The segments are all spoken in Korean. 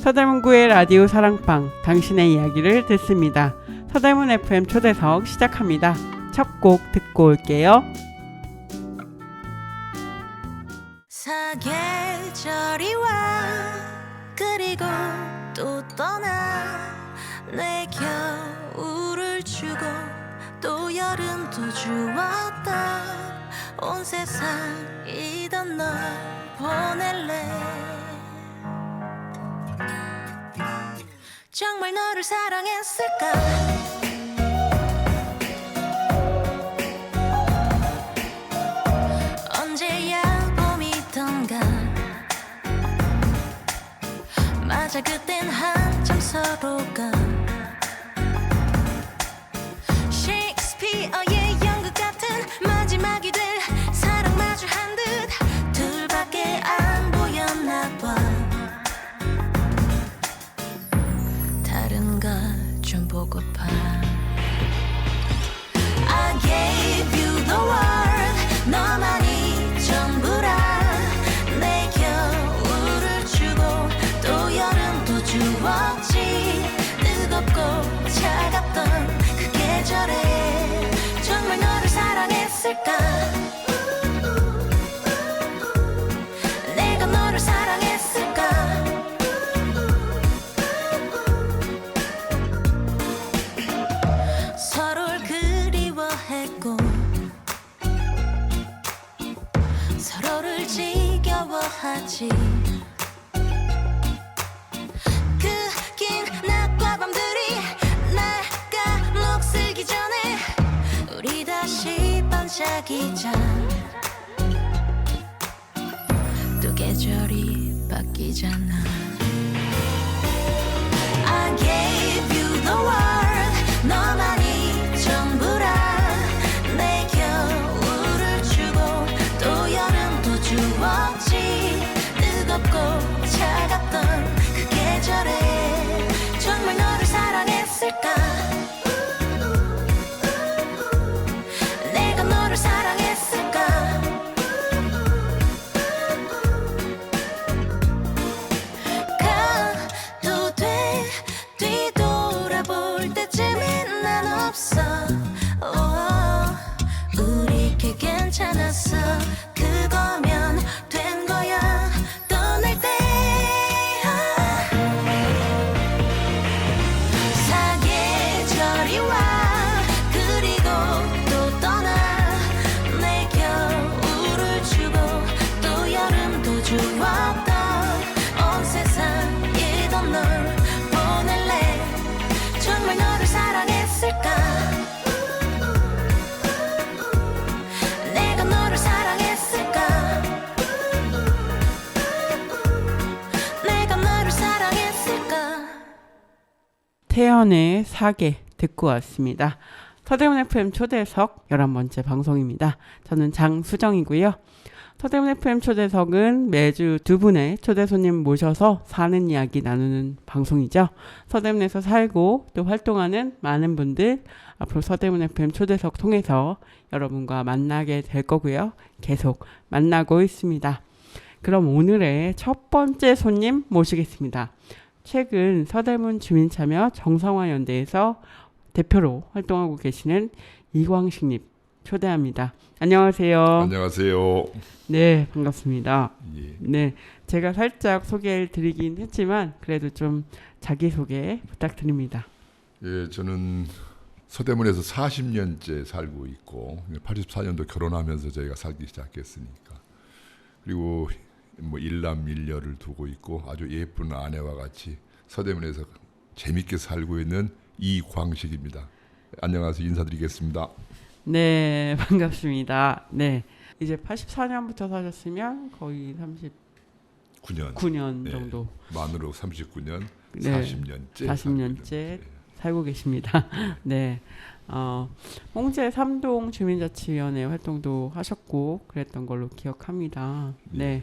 서대문구의 라디오 사랑방, 당신의 이야기를 듣습니다. 서대문 FM 초대석 시작합니다. 첫 곡 듣고 올게요. 사계절이 와 그리고 또 떠나 내 겨울을 주고 또 여름도 주었다 온 세상이던 널 보낼래 정말 너를 사랑했을까 언제야 봄이던가 맞아 그땐 한참 서로가 셰익스피어의 연극 같은 마지막이 될 사랑 마주한 듯 둘밖에 안 보였나 봐 다른 걸 좀 보고파 I gave you the world 너만이 전부라 내 겨울을 주고 또 여름도 주었지 뜨겁고 차갑던 그 계절에 정말 너를 사랑했을까 내가 너를 사랑했을까 서로를 그리워했고 서로를 지겨워하지 그 긴 낮과 밤들이 날 까먹슬기 전에 우리 다시 반짝이자 또 계절이 바뀌잖아 I gave you the world 너만이 전부라 내 겨울을 주고 또 여름도 주었지 뜨겁고 차갑던 그 계절에 정말 너를 사랑했을까 내가 너를 사랑했을까 가도 돼 뒤돌아볼 때쯤엔 난 없어 우리 꽤 괜찮았어 그거면 된 거야 떠날 때 사계절이 와 그리고 또 떠나 내 겨울을 주고 또 여름도 주었던 온 세상이던 널 보낼래 정말 너를 사랑했을까 내가 너를 사랑했을까 내가 너를 사랑했을까 태연의 사계 듣고 왔습니다. 서대문 FM 초대석 11번째 방송입니다. 저는 장수정이고요. 서대문 FM 초대석은 매주 두 분의 초대 손님 모셔서 사는 이야기 나누는 방송이죠. 서대문에서 살고 또 활동하는 많은 분들 앞으로 서대문 FM 초대석 통해서 여러분과 만나게 될 거고요. 계속 만나고 있습니다. 그럼 오늘의 첫 번째 손님 모시겠습니다. 최근 서대문 주민참여 정상화연대에서 대표로 활동하고 계시는 이광식님 초대합니다. 안녕하세요. 안녕하세요. 네, 반갑습니다. 예. 네, 제가 살짝 소개를 드리긴 했지만 그래도 좀 자기소개 부탁드립니다. 예, 저는 서대문에서 40년째 살고 있고 84년도 결혼하면서 저희가 살기 시작했으니까 그리고 뭐 일남 일녀를 두고 있고 아주 예쁜 아내와 같이 서대문에서 재밌게 살고 있는 이광식입니다. 안녕하세요. 인사드리겠습니다. 네, 반갑습니다. 네, 이제 84년부터 사셨으면 거의 39년 정도. 만으로 39년, 네, 40년째. 40년째 살고 계십니다. 네, 홍제 3동 주민자치위원회 활동도 하셨고 그랬던 걸로 기억합니다. 네,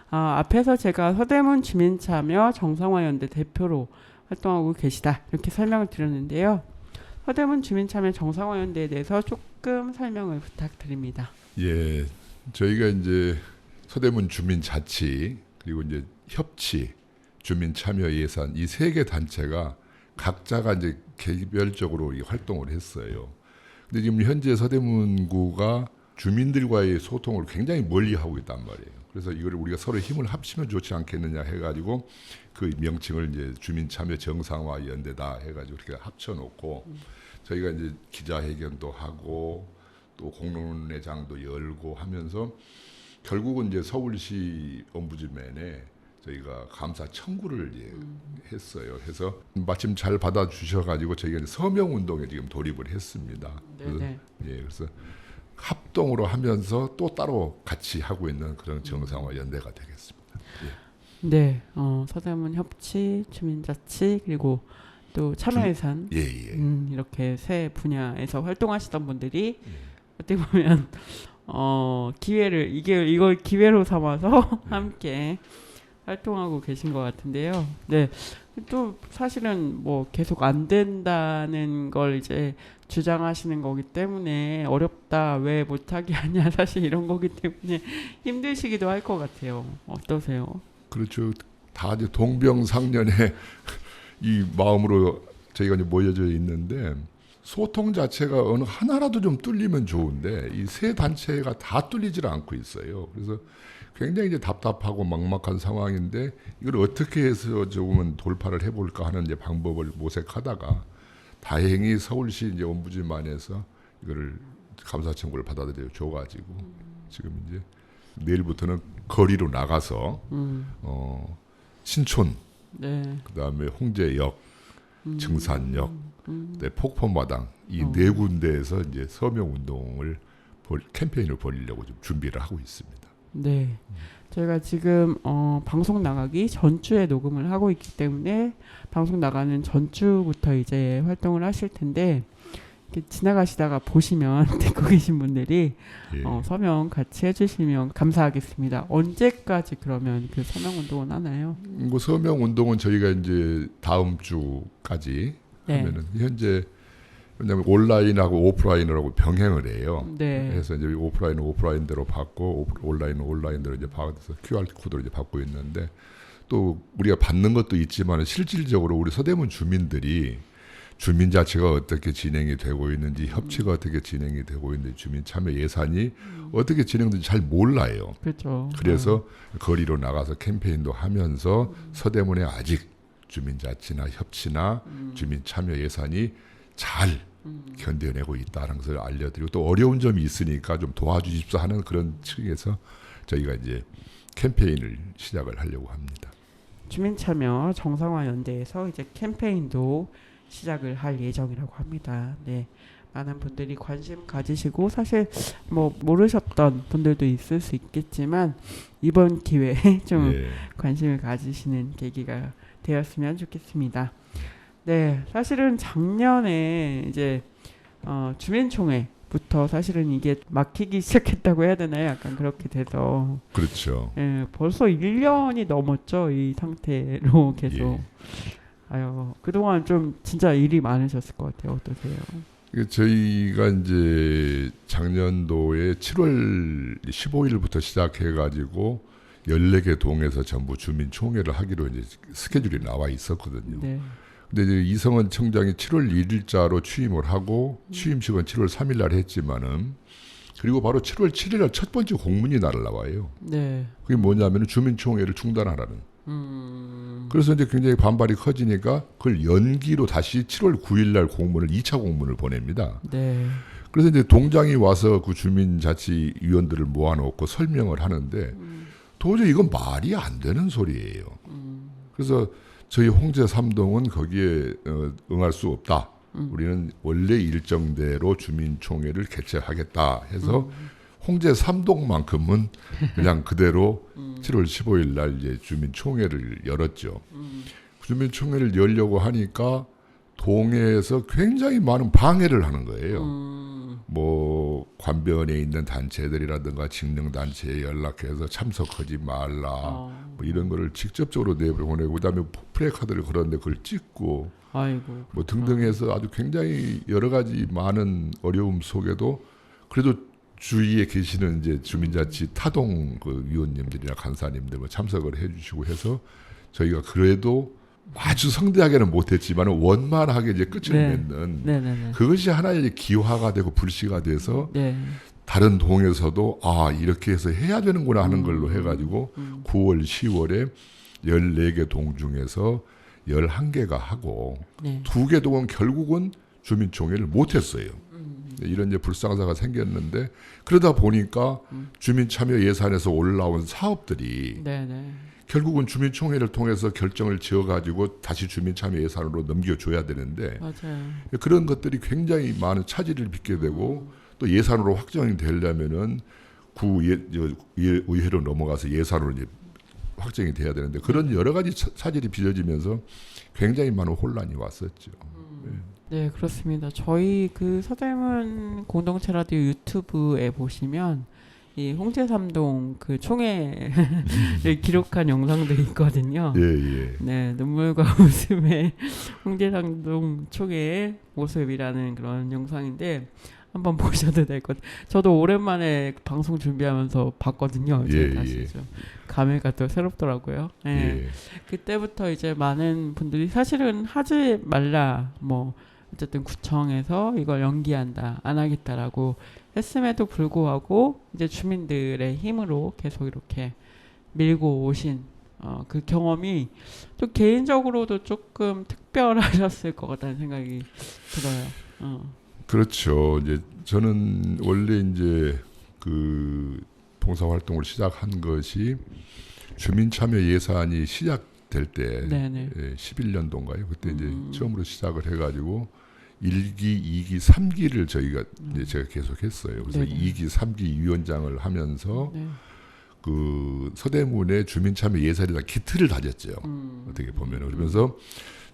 앞에서 제가 서대문 주민참여 정상화연대 대표로 활동하고 계시다 이렇게 설명을 드렸는데요. 서대문 주민참여 정상화연대에 대해서 조금 설명을 부탁드립니다. 예, 저희가 이제 서대문 주민자치 그리고 이제 협치 주민 참여 예산 이 세 개 단체가 각자가 이제 개별적으로 이 활동을 했어요. 근데 지금 현재 서대문구가 주민들과의 소통을 굉장히 멀리 하고 있단 말이에요. 그래서 이걸 우리가 서로 힘을 합치면 좋지 않겠느냐 해가지고 그 명칭을 이제 주민참여 정상화 연대다 해가지고 이렇게 합쳐놓고 저희가 이제 기자회견도 하고 또 공론회장도 열고 하면서 결국은 이제 서울시 ombudsman에 저희가 감사 청구를 이제 했어요. 해서 마침 잘 받아주셔가지고 저희가 이제 서명 운동에 지금 돌입을 했습니다. 그래서, 그래서 합동으로 하면서 또 따로 같이 하고 있는 그런 정상화 연대가 되겠습니다. 예. 네, 서대문 협치, 주민자치 그리고 또 참여예산 이렇게 세 분야에서 활동하시던 분들이 어떻게 보면 기회를 이걸 기회로 삼아서 함께 활동하고 계신 것 같은데요. 네, 또 사실은 뭐 계속 안 된다는 걸 이제 주장하시는 거기 때문에 어렵다 왜 못하게 하냐 사실 이런 거기 때문에 힘드시기도 할 것 같아요. 어떠세요? 그렇죠. 다 이제 동병상련의 이 마음으로 저희가 이제 모여져 있는데 소통 자체가 어느 하나라도 좀 뚫리면 좋은데 이 세 단체가 다 뚫리질 않고 있어요. 그래서 굉장히 이제 답답하고 막막한 상황인데 이걸 어떻게 해서 조금은 돌파를 해볼까 하는 이제 방법을 모색하다가 다행히 서울시 이제 ombudsman에서 이거를 감사 청구를 받아들여 줘가지고 지금 이제 내일부터는 거리로 나가서 신촌, 그다음에 홍제역, 증산역, 폭포마당 이 네 군데에서 이제 서명 운동을 캠페인을 벌이려고 좀 준비를 하고 있습니다. 네, 저희가 지금 방송 나가기 전주에 녹음을 하고 있기 때문에 방송 나가는 전주부터 이제 활동을 하실 텐데 이렇게 지나가시다가 보시면 듣고 계신 분들이 서명 같이 해주시면 감사하겠습니다. 언제까지 그러면 그 서명 운동은 하나요? 뭐 서명 운동은 저희가 이제 다음 주까지 하면은 현재 왜냐하면 온라인하고 오프라인으로 병행을 해요. 그래서 이제 오프라인은 오프라인대로 받고 온라인은 온라인대로 이제 받아서 QR 코드로 이제 받고 있는데 또 우리가 받는 것도 있지만 실질적으로 우리 서대문 주민들이 주민 자체가 어떻게 진행이 되고 있는지 협치가 어떻게 진행이 되고 있는지 주민 참여 예산이 어떻게 진행되는지 잘 몰라요. 그렇죠. 그래서 거리로 나가서 캠페인도 하면서 서대문에 아직 주민 자치나 협치나 주민 참여 예산이 잘 견뎌내고 있다는 것을 알려드리고 또 어려운 점이 있으니까 좀 도와주십시오 하는 그런 측에서 저희가 이제 캠페인을 시작을 하려고 합니다. 주민참여 정상화 연대에서 이제 캠페인도 시작을 할 예정이라고 합니다. 네, 많은 분들이 관심 가지시고 사실 뭐 모르셨던 분들도 있을 수 있겠지만 이번 기회에 좀 관심을 가지시는 계기가 되었으면 좋겠습니다. 네, 사실은 작년에 이제 주민총회부터 사실은 이게 막히기 시작했다고 해야 되나요? 약간 그렇게 돼서 그렇죠. 벌써 1년이 넘었죠. 이 상태로 계속. 아유, 그동안 좀 진짜 일이 많으셨을 것 같아요. 어떠세요? 저희가 이제 작년도에 7월 15일부터 시작해가지고 14개 동에서 전부 주민총회를 하기로 이제 스케줄이 나와 있었거든요. 근데 이제 이성은 청장이 7월 1일자로 취임을 하고 취임식은 7월 3일 날 했지만은 그리고 바로 7월 7일 날 첫 번째 공문이 날라와요. 그게 뭐냐면 주민총회를 중단하라는. 그래서 이제 굉장히 반발이 커지니까 그걸 연기로 다시 7월 9일 날 공문을 2차 공문을 보냅니다. 그래서 이제 동장이 와서 그 주민자치위원들을 모아놓고 설명을 하는데 도저히 이건 말이 안 되는 소리예요. 그래서 저희 홍제 3동은 거기에 응할 수 없다. 우리는 원래 일정대로 주민총회를 개최하겠다 해서 홍제 3동만큼은 그냥 그대로 7월 15일 날 이제 주민총회를 열었죠. 주민총회를 열려고 하니까 동해에서 굉장히 많은 방해를 하는 거예요. 뭐 관변에 있는 단체들이라든가 직능단체에 연락해서 참석하지 말라 뭐 이런 거를 직접적으로 내보내고 그다음에 플래카드를 걸었는데 그걸 찍고 뭐 등등해서 아주 굉장히 여러 가지 많은 어려움 속에도 그래도 주위에 계시는 이제 주민자치 타동 그 위원님들이나 간사님들 뭐 참석을 해주시고 해서 저희가 그래도 아주 성대하게는 못했지만 원만하게 이제 끝을 네. 맺는 네네네. 그것이 하나의 이제 기화가 되고 불씨가 돼서 네. 다른 동에서도 아 이렇게 해서 해야 되는구나 하는 걸로 해가지고 9월 10월에 14개 동 중에서 11개가 하고 네. 2개 동은 결국은 주민총회를 못했어요. 이런 이제 불상사가 생겼는데 그러다 보니까 주민참여 예산에서 올라온 사업들이 네네. 결국은 주민총회를 통해서 결정을 지어가지고 다시 주민참여 예산으로 넘겨줘야 되는데 맞아요. 그런 것들이 굉장히 많은 차질을 빚게 되고 또 예산으로 확정이 되려면은 구의회로 넘어가서 예산으로 이제 확정이 돼야 되는데 그런 여러 가지 차질이 빚어지면서 굉장히 많은 혼란이 왔었죠. 네, 그렇습니다. 저희 그 서대문 공동체 라디오 유튜브에 보시면 이 홍제삼동 그 총회를 기록한 영상도 있거든요. 예, 예. 네, 눈물과 웃음의 홍제삼동 총회의 모습이라는 그런 영상인데 한번 보셔도 될 것 같아요. 저도 오랜만에 방송 준비하면서 봤거든요. 예, 다시 예. 좀 감회가 또 새롭더라고요. 네. 예. 그때부터 이제 많은 분들이 사실은 하지 말라 뭐 어쨌든 구청에서 이걸 연기한다 안 하겠다라고 했음에도 불구하고 이제 주민들의 힘으로 계속 이렇게 밀고 오신 그 경험이 또 개인적으로도 조금 특별하셨을 것 같다는 생각이 들어요. 그렇죠. 이제 저는 원래 이제 그 봉사활동을 시작한 것이 주민참여 예산이 시작될 때 네네. 11년도인가요? 그때 이제 처음으로 시작을 해가지고 1기, 2기, 3기를 저희가 이제 제가 계속 했어요. 그래서 네네. 2기, 3기 위원장을 하면서 네. 그 서대문의 주민참여 예산이다 기틀을 다졌죠. 어떻게 보면 그러면서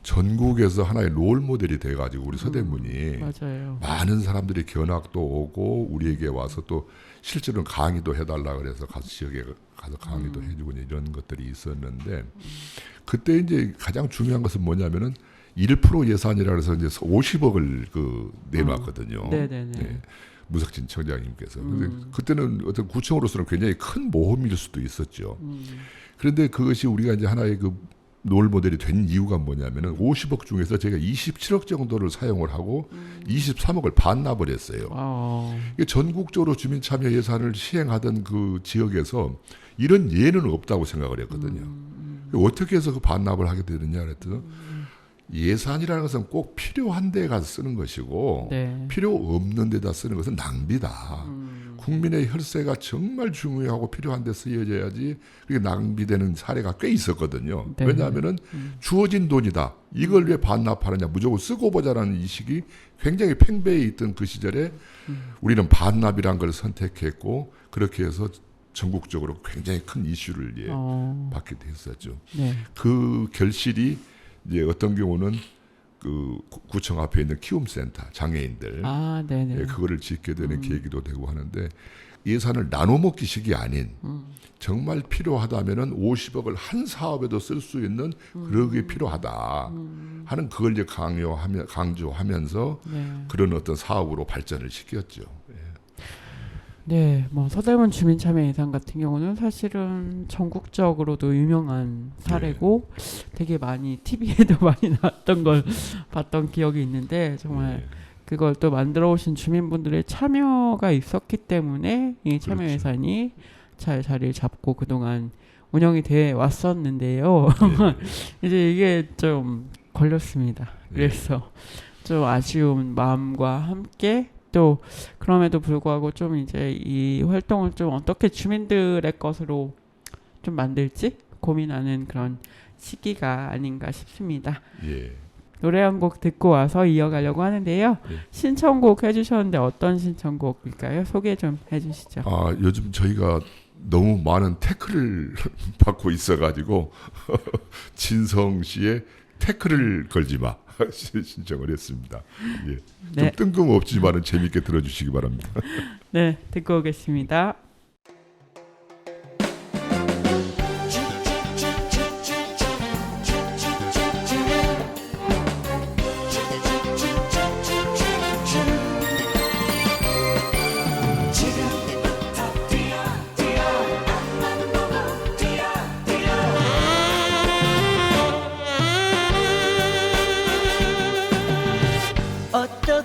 전국에서 하나의 롤 모델이 돼가지고 우리 서대문이 맞아요. 많은 사람들이 견학도 오고 우리에게 와서 또 실제로는 강의도 해달라 그래서 가서 지역에 가서 강의도 해주고 이런 것들이 있었는데 그때 이제 가장 중요한 것은 뭐냐면은 1% 예산이라 해서 이제 50억을 그 내놨거든요. 네네네. 네. 무석진 청장님께서. 근데 그때는 어떤 구청으로서는 굉장히 큰 모험일 수도 있었죠. 그런데 그것이 우리가 이제 하나의 그 롤 모델이 된 이유가 뭐냐면은 50억 중에서 제가 27억 정도를 사용을 하고 23억을 반납을 했어요. 이게 전국적으로 주민참여 예산을 시행하던 그 지역에서 이런 예는 없다고 생각을 했거든요. 어떻게 해서 그 반납을 하게 되느냐 그랬더니 예산이라는 것은 꼭 필요한 데 가서 쓰는 것이고 네. 필요 없는 데다 쓰는 것은 낭비다. 국민의 혈세가 정말 중요하고 필요한 데 쓰여져야지 그게 낭비되는 사례가 꽤 있었거든요. 네. 왜냐하면은 주어진 돈이다. 이걸 왜 반납하느냐. 무조건 쓰고 보자라는 인식이 굉장히 팽배해 있던 그 시절에 우리는 반납이란 걸 선택했고 그렇게 해서 전국적으로 굉장히 큰 이슈를 받게 됐었죠. 네. 그 결실이 이제 어떤 경우는 그 구청 앞에 있는 키움센터 장애인들 네네. 그거를 짓게 되는 계기도 되고 하는데 예산을 나눠 먹기식이 아닌 정말 필요하다면은 50억을 한 사업에도 쓸 수 있는 그러게 필요하다 하는 그걸 이제 강조하면서 네. 그런 어떤 사업으로 발전을 시켰죠. 네, 뭐 서대문 주민참여 예산 같은 경우는 사실은 전국적으로도 유명한 사례고 되게 많이 TV에도 많이 나왔던 걸 봤던 기억이 있는데 정말 그걸 또 만들어 오신 주민분들의 참여가 있었기 때문에 이 참여 그렇죠. 예산이 잘 자리를 잡고 그동안 운영이 돼 왔었는데요. 이제 이게 좀 걸렸습니다. 그래서 좀 아쉬운 마음과 함께 또 그럼에도 불구하고 좀 이제 이 활동을 좀 어떻게 주민들의 것으로 좀 만들지 고민하는 그런 시기가 아닌가 싶습니다. 예. 노래 한 곡 듣고 와서 이어가려고 하는데요. 예. 신청곡 해주셨는데 어떤 신청곡일까요? 소개 좀 해주시죠. 요즘 저희가 너무 많은 태클을 받고 있어가지고 진성 씨의 태클을 걸지 마 신청을 했습니다. 예. 네. 좀 뜬금없지만은 재밌게 들어주시기 바랍니다. 네, 듣고 오겠습니다.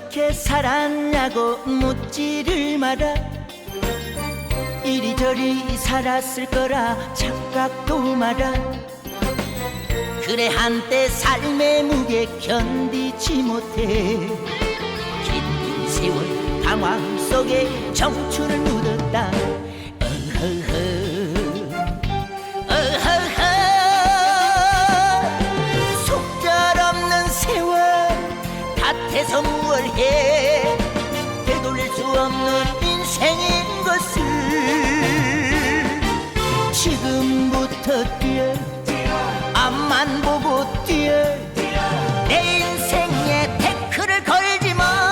어떻게 살았냐고 묻지를 마라. 이리저리 살았을 거라 착각도 마라. 그래 한때 삶의 무게 견디지 못해 긴 세월 방황 속에 청춘을 묻었다. 속절없는 세월 밭에서 무얼 해. 되돌릴 수 없는 인생인 것을 지금부터 뛰어 앞만 보고 뛰어. 내 인생에 태클을 걸지 마.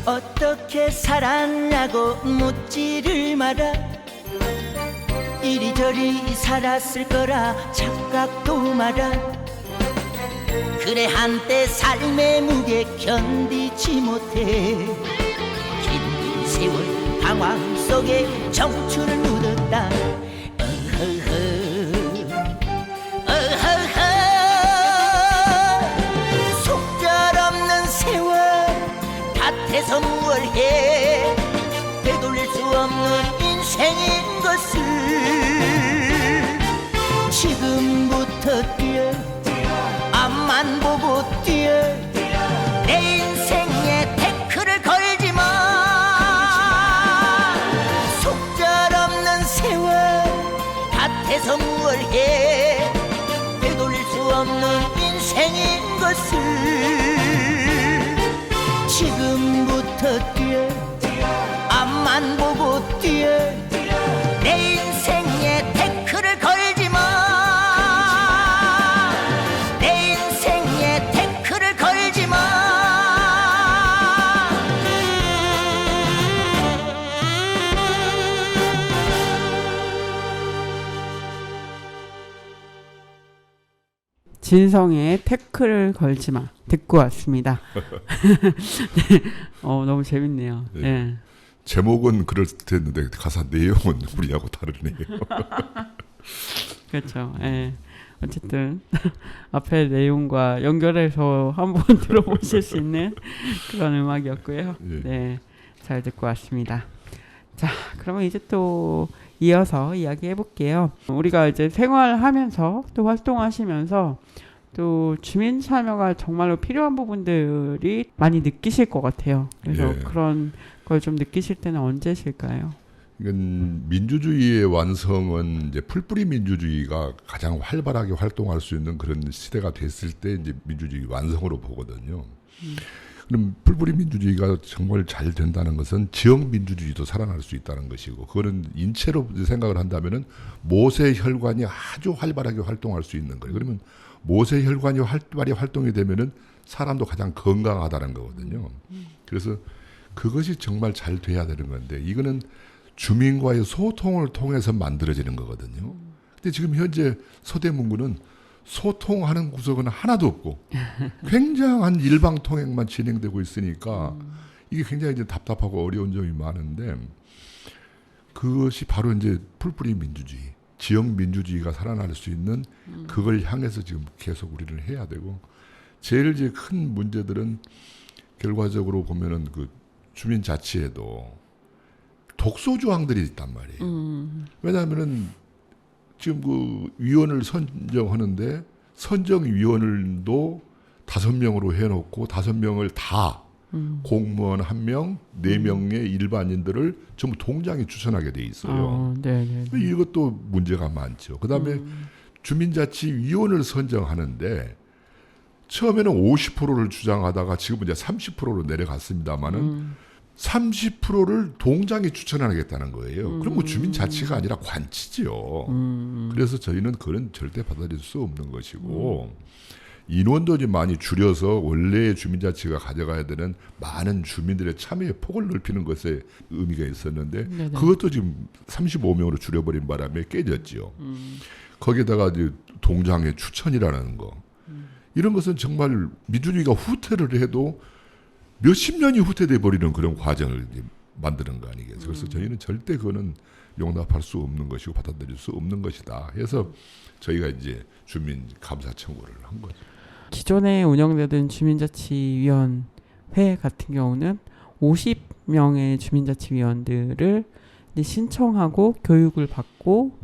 어떻게 살았냐고 묻지를 마라. 이리저리 살았을 거라 착각도 마라. 그래 한때 삶의 무게 견디지 못해 긴 세월 방황 속에 청춘을 묻었다. 속절없는 세월 밭에서 무얼 해. 되돌릴 수 없는 인생인 것을 지금부터 뛰어 앞만 보고 뛰어. 내 인생에 태클을 걸지 마. 속절없는 세월 밭에서 무얼 해. 되돌릴 수 없는 인생인 것을 지금부터 뛰어 앞만 보고 뛰어. 내 인생에 태클을 걸지 마. 내 인생에 태클을 걸지 마. 진성의 태클을 걸지 마 듣고 왔습니다. 네. 너무 재밌네요. 네. 네. 제목은 그럴 듯했는데 가사 내용은 우리하고 다르네요. 그렇죠. 예. 어쨌든 앞에 내용과 연결해서 한번 들어보실 수 있는 그런 음악이었고요. 예. 네, 잘 듣고 왔습니다. 자, 그러면 이제 또 이어서 이야기해 볼게요. 우리가 이제 생활하면서 또 활동하시면서 또 주민 참여가 정말로 필요한 부분들이 많이 느끼실 것 같아요. 그래서 예. 그런 걸 좀 느끼실 때는 언제실까요? 이건 민주주의의 완성은 이제 풀뿌리 민주주의가 가장 활발하게 활동할 수 있는 그런 시대가 됐을 때 이제 민주주의 완성으로 보거든요. 그럼 풀뿌리 민주주의가 정말 잘 된다는 것은 지역 민주주의도 살아날 수 있다는 것이고, 그거는 인체로 생각을 한다면은 모세 혈관이 아주 활발하게 활동할 수 있는 거예요. 그러면 모세 혈관이 활발히 활동이 되면은 사람도 가장 건강하다는 거거든요. 그래서 그것이 정말 잘 돼야 되는 건데, 이거는 주민과의 소통을 통해서 만들어지는 거거든요. 근데 지금 현재 서대문구는 소통하는 구석은 하나도 없고 굉장한 일방통행만 진행되고 있으니까 이게 굉장히 이제 답답하고 어려운 점이 많은데, 그것이 바로 이제 풀뿌리 민주주의, 지역 민주주의가 살아날 수 있는 그걸 향해서 지금 계속 우리는 해야 되고, 제일 이제 큰 문제들은 결과적으로 보면은 그 주민자치에도 독소 조항들이 있단 말이에요. 왜냐하면은 지금 그 위원을 선정하는데 선정위원을도 5명으로 해놓고 5명을 다 공무원 1명, 4명의 일반인들을 전부 통장에 추천하게 돼 있어요. 이것도 문제가 많죠. 그다음에 주민자치위원을 선정하는데 처음에는 50%를 주장하다가 지금은 이제 30%로 내려갔습니다만은 30%를 동장에 추천하겠다는 거예요. 그럼 뭐 주민자치가 아니라 관치지요. 그래서 저희는 그건 절대 받아들일 수 없는 것이고, 인원도 좀 많이 줄여서 원래 주민자치가 가져가야 되는 많은 주민들의 참여의 폭을 넓히는 것에 의미가 있었는데 네네. 그것도 지금 35명으로 줄여버린 바람에 깨졌죠. 거기에다가 이제 동장의 추천이라는 거 이런 것은 정말 민주주의가 후퇴를 해도 몇십 년이 후퇴돼 버리는 그런 과정을 이제 만드는 거 아니겠어요. 그래서 저희는 절대 그거는 용납할 수 없는 것이고 받아들일 수 없는 것이다. 해서 저희가 이제 주민 감사 청구를 한 거죠. 기존에 운영되던 주민자치위원회 같은 경우는 50명의 주민자치위원들을 이제 신청하고 교육을 받고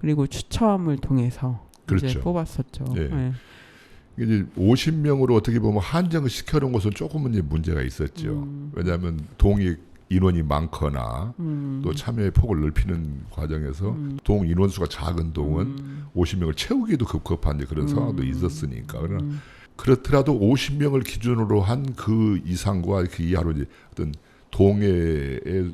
그리고 추첨을 통해서 이제 그렇죠. 뽑았었죠. 예. 네. 이제 50명으로 어떻게 보면 한정을 시켜놓은 것은 조금은 이제 문제가 있었죠. 왜냐하면 동의 인원이 많거나 또 참여의 폭을 넓히는 과정에서 동 인원수가 작은 동은 50명을 채우기도 급급한 이제 그런 상황도 있었으니까. 그러나 그렇더라도 50명을 기준으로 한 그 이상과 그 이하로 이제 어떤 동해의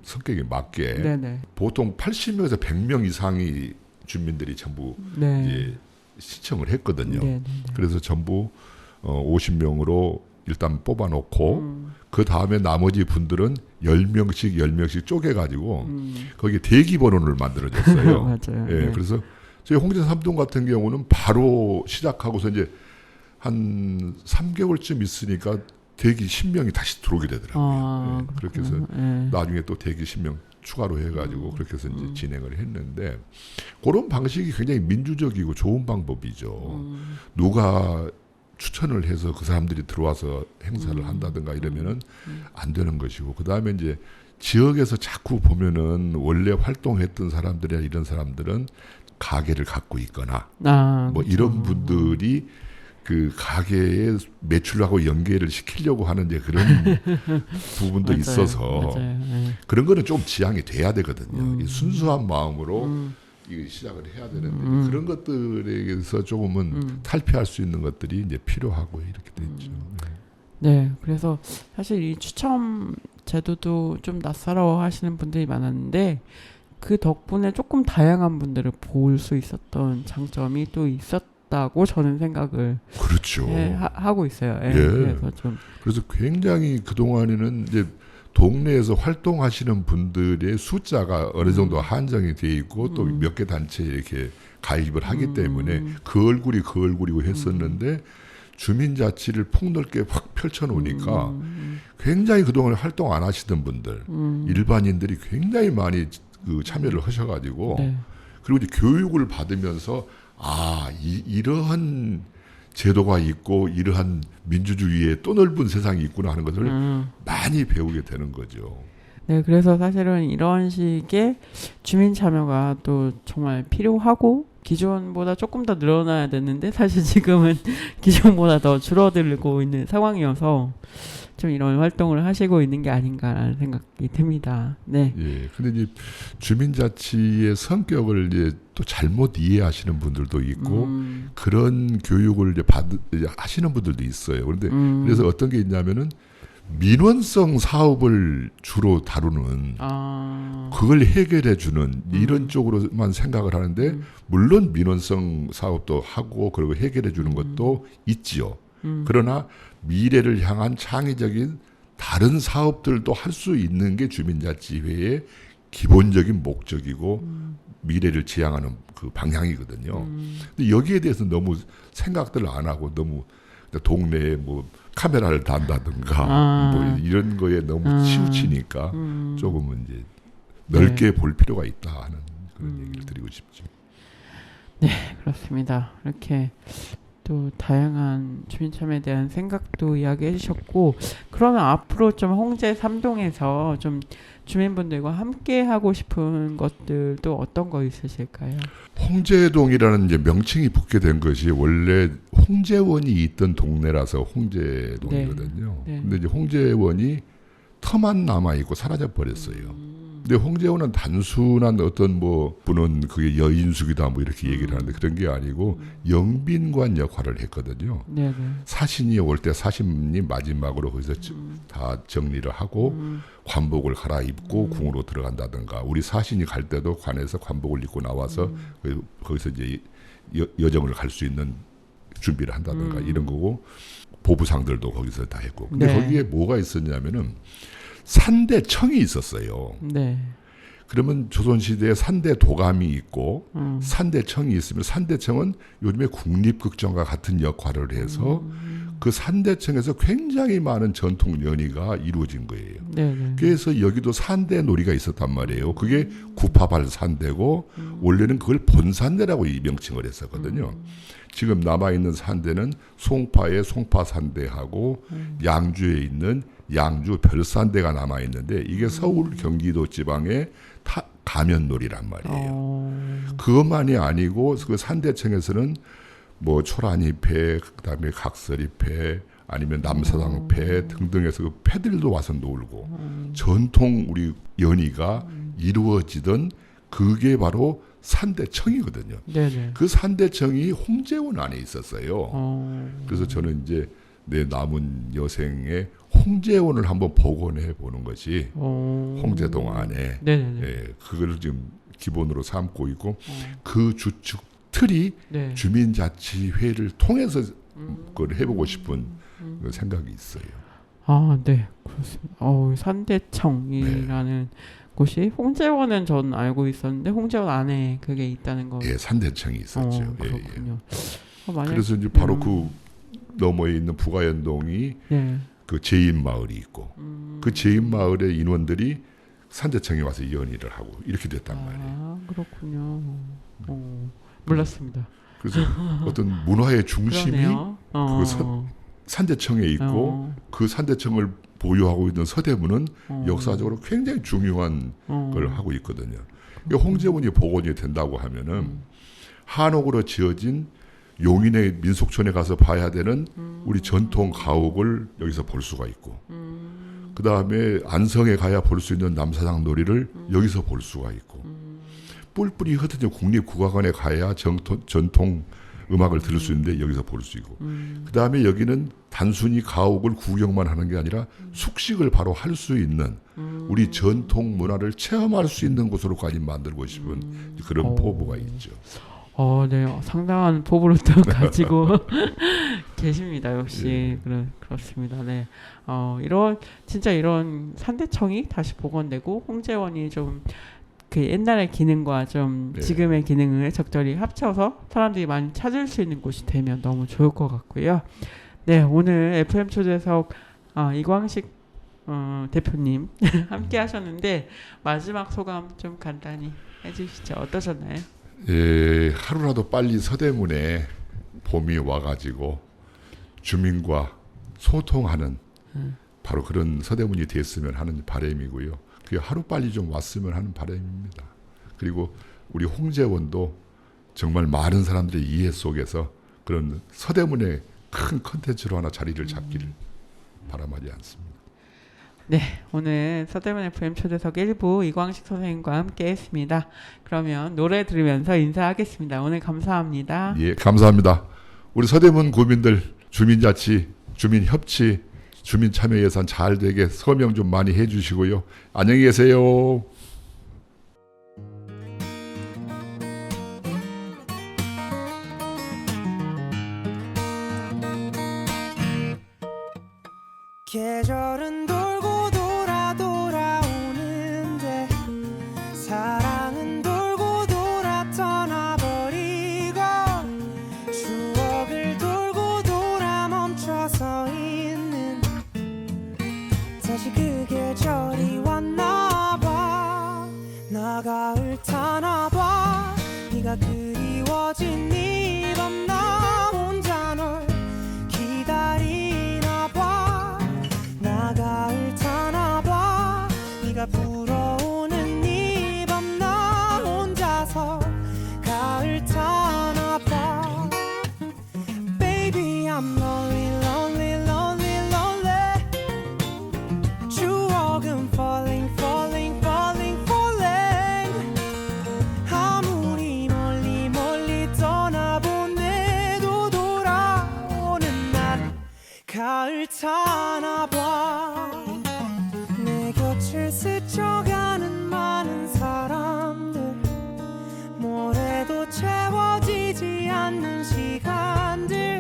성격에 맞게 네네. 보통 80명에서 100명 이상이 주민들이 전부 네. 이제 신청을 했거든요. 네네네. 그래서 전부 50명으로 일단 뽑아놓고 그 다음에 나머지 분들은 10명씩 쪼개가지고 거기에 대기 번호를 만들어줬어요. 맞아요. 예, 네. 그래서 저희 홍제 3동 같은 경우는 바로 시작하고서 이제 한 3개월쯤 있으니까 대기 10명이 다시 들어오게 되더라고요. 예, 그렇게 해서 네. 나중에 또 대기 10명 추가로 해가지고 그렇게 해서 이제 진행을 했는데 그런 방식이 굉장히 민주적이고 좋은 방법이죠. 누가 추천을 해서 그 사람들이 들어와서 행사를 한다든가 이러면은 안 되는 것이고 그 다음에 이제 지역에서 자꾸 보면은 원래 활동했던 사람들이나 이런 사람들은 가게를 갖고 있거나 뭐 그렇죠. 이런 분들이 그 가게에 매출하고 연계를 시키려고 하는 이제 그런 부분도 맞아요. 있어서 맞아요. 네. 그런 거는 좀 지양이 돼야 되거든요. 이 순수한 마음으로 이 시작을 해야 되는데 그런 것들에서 조금은 탈피할 수 있는 것들이 이제 필요하고 이렇게 됐죠. 네, 그래서 사실 이 추첨 제도도 좀 낯설어 하시는 분들이 많았는데 그 덕분에 조금 다양한 분들을 볼 수 있었던 장점이 또 있었다고 저는 생각을 그렇죠. 하고 있어요. 예, 예. 그래서 좀 그래서 굉장히 그 동안에는 이제 동네에서 활동하시는 분들의 숫자가 어느 정도 한정이 돼 있고 또 몇 개 단체에 이렇게 가입을 하기 때문에 그 얼굴이고 했었는데 주민자치를 폭넓게 확 펼쳐놓으니까 굉장히 그동안 활동 안 하시던 분들 일반인들이 굉장히 많이 그 참여를 하셔가지고 네. 그리고 이제 교육을 받으면서 이러한 제도가 있고 이러한 민주주의의 또 넓은 세상이 있구나 하는 것을 많이 배우게 되는 거죠. 네, 그래서 사실은 이런 식의 주민 참여가 또 정말 필요하고 기존보다 조금 더 늘어나야 되는데 사실 지금은 기존보다 더 줄어들고 있는 상황이어서 좀 이런 활동을 하시고 있는 게 아닌가라는 생각이 듭니다. 네. 예. 근데 이제 주민자치의 성격을 이제 또 잘못 이해하시는 분들도 있고 그런 교육을 이제 하시는 분들도 있어요. 그런데 그래서 어떤 게 있냐면은 민원성 사업을 주로 다루는 그걸 해결해 주는 이런 쪽으로만 생각을 하는데 물론 민원성 사업도 하고 그리고 해결해 주는 것도 있지요. 그러나 미래를 향한 창의적인 다른 사업들도 할 수 있는 게 주민자치회의 기본적인 목적이고 미래를 지향하는 그 방향이거든요. 근데 여기에 대해서 너무 생각들을 안 하고 너무 동네에 뭐 카메라를 단다든가 뭐 이런 거에 너무 치우치니까 조금은 이제 넓게 볼 필요가 있다 하는 그런 얘기를 드리고 싶죠. 네, 그렇습니다. 이렇게 또 다양한 주민 참여에 대한 생각도 이야기해 주셨고 그러면 앞으로 좀 홍제 3동에서 좀 주민분들과 함께 하고 싶은 것들도 어떤 거 있으실까요? 홍제동이라는 이제 명칭이 붙게 된 것이 원래 홍제원이 있던 동네라서 홍제동이거든요. 네. 근데 이제 홍제원이 터만 남아 있고 사라져 버렸어요. 근데 홍제원은 단순한 어떤 뭐 분은 그게 여인숙이다 뭐 이렇게 얘기를 하는데 그런 게 아니고 영빈관 역할을 했거든요. 네, 사신이 올 때 사신이 마지막으로 거기서 다 정리를 하고 관복을 갈아입고 궁으로 들어간다든가 우리 사신이 갈 때도 관에서 관복을 입고 나와서 거기서 이제 여정을 갈 수 있는 준비를 한다든가 이런 거고 보부상들도 거기서 다 했고 근데 네. 거기에 뭐가 있었냐면은 산대청이 있었어요. 네. 그러면 조선시대에 산대 도감이 있고 산대청이 있으면 산대청은 요즘에 국립극정과 같은 역할을 해서 그 산대청에서 굉장히 많은 전통 연희가 이루어진 거예요. 네. 네. 그래서 여기도 산대 놀이가 있었단 말이에요. 그게 구파발 산대고 원래는 그걸 본산대라고 이 명칭을 했었거든요. 지금 남아있는 산대는 송파의 송파산대하고 양주에 있는 양주 별산대가 남아있는데 이게 서울 경기도 지방의 가면놀이란 말이에요. 그것만이 아니고 그 산대청에서는 뭐 초란이패, 그다음에 각설이패, 아니면 남사당패 등등해서 그 패들도 와서 놀고 전통 우리 연희가 이루어지던 그게 바로 산대청이거든요. 네네. 그 산대청이 홍제원 안에 있었어요. 그래서 저는 이제 내 남은 여생에 홍제원을 한번 복원해 보는 것이 홍제동 안에 네네네. 예, 그거를 지금 기본으로 삼고 있고 그 주축 틀이 네. 주민자치회를 통해서 그걸 해보고 싶은 그 생각이 있어요. 아, 네, 그렇습니다. 산대청이라는 곳이 홍제원은 전 알고 있었는데 홍제원 안에 그게 있다는 거. 예, 산대청이 있었죠. 예, 예. 그렇군요. 만약, 그래서 이제 바로 그 너머에 있는 부가연동이 네. 그 제인마을이 있고 그 제인마을의 인원들이 산대청에 와서 연희를 하고 이렇게 됐단 말이에요. 아, 그렇군요. 몰랐습니다. 그래서 어떤 문화의 중심이 그러네요. 그 산대청에 있고 그 산대청을 보유하고 있는 서대문은 역사적으로 굉장히 중요한 걸 하고 있거든요. 그러니까 홍제원이 복원이 된다고 하면은 한옥으로 지어진 용인의 민속촌에 가서 봐야 되는 우리 전통 가옥을 여기서 볼 수가 있고 그 다음에 안성에 가야 볼 수 있는 남사당 놀이를 여기서 볼 수가 있고 뿔뿔이 흩어진 국립국악관에 가야 전통 음악을 들을 수 있는데 여기서 볼 수 있고 그 다음에 여기는 단순히 가옥을 구경만 하는 게 아니라 숙식을 바로 할 수 있는 우리 전통 문화를 체험할 수 있는 곳으로까지 만들고 싶은 그런 포부가 있죠. 네, 상당한 포부를 또 가지고 계십니다. 역시 그렇습니다. 네, 진짜 이런 산대청이 다시 복원되고 홍제원이 좀 그 옛날의 기능과 좀 지금의 기능을 적절히 합쳐서 사람들이 많이 찾을 수 있는 곳이 되면 너무 좋을 것 같고요. 네, 오늘 FM 초대석 이광식 대표님 함께 하셨는데 마지막 소감 좀 간단히 해주시죠. 어떠셨나요? 예, 하루라도 빨리 서대문에 봄이 와가지고 주민과 소통하는 바로 그런 서대문이 됐으면 하는 바람이고요. 그게 하루 빨리 좀 왔으면 하는 바람입니다. 그리고 우리 홍제원도 정말 많은 사람들의 이해 속에서 그런 서대문의 큰 컨텐츠로 하나 자리를 잡기를 바람하지 않습니다. 네, 오늘 서대문 FM 초대석 1부 이광식 선생님과 함께 했습니다. 그러면 노래 들으면서 인사하겠습니다. 오늘 감사합니다. 예, 감사합니다. 우리 서대문 구민들 주민자치, 주민협치, 주민참여예산 잘 되게 서명 좀 많이 해주시고요. 안녕히 계세요. 계절은 돌고 돌아 돌아오는데 사랑은 돌고 돌아 떠나버리고 추억을 돌고 돌아 멈춰서 있는 다시 그 계절이 왔나봐. 나 가을 타나봐. 네가 그리워진 이 밤 나 혼자 널 기다리나봐. 나 가을 타나봐. 네가 불어오는 이 밤 나 혼자서 가을 타나봐. Baby I'm lonely lonely lonely lonely. 추억은 falling falling falling falling. 아무리 멀리 멀리 떠나보내도 돌아오는 날 가을 타나봐. 내 곁을 스쳐가는 많은 사람들 모래도 채워지지 않는 시간들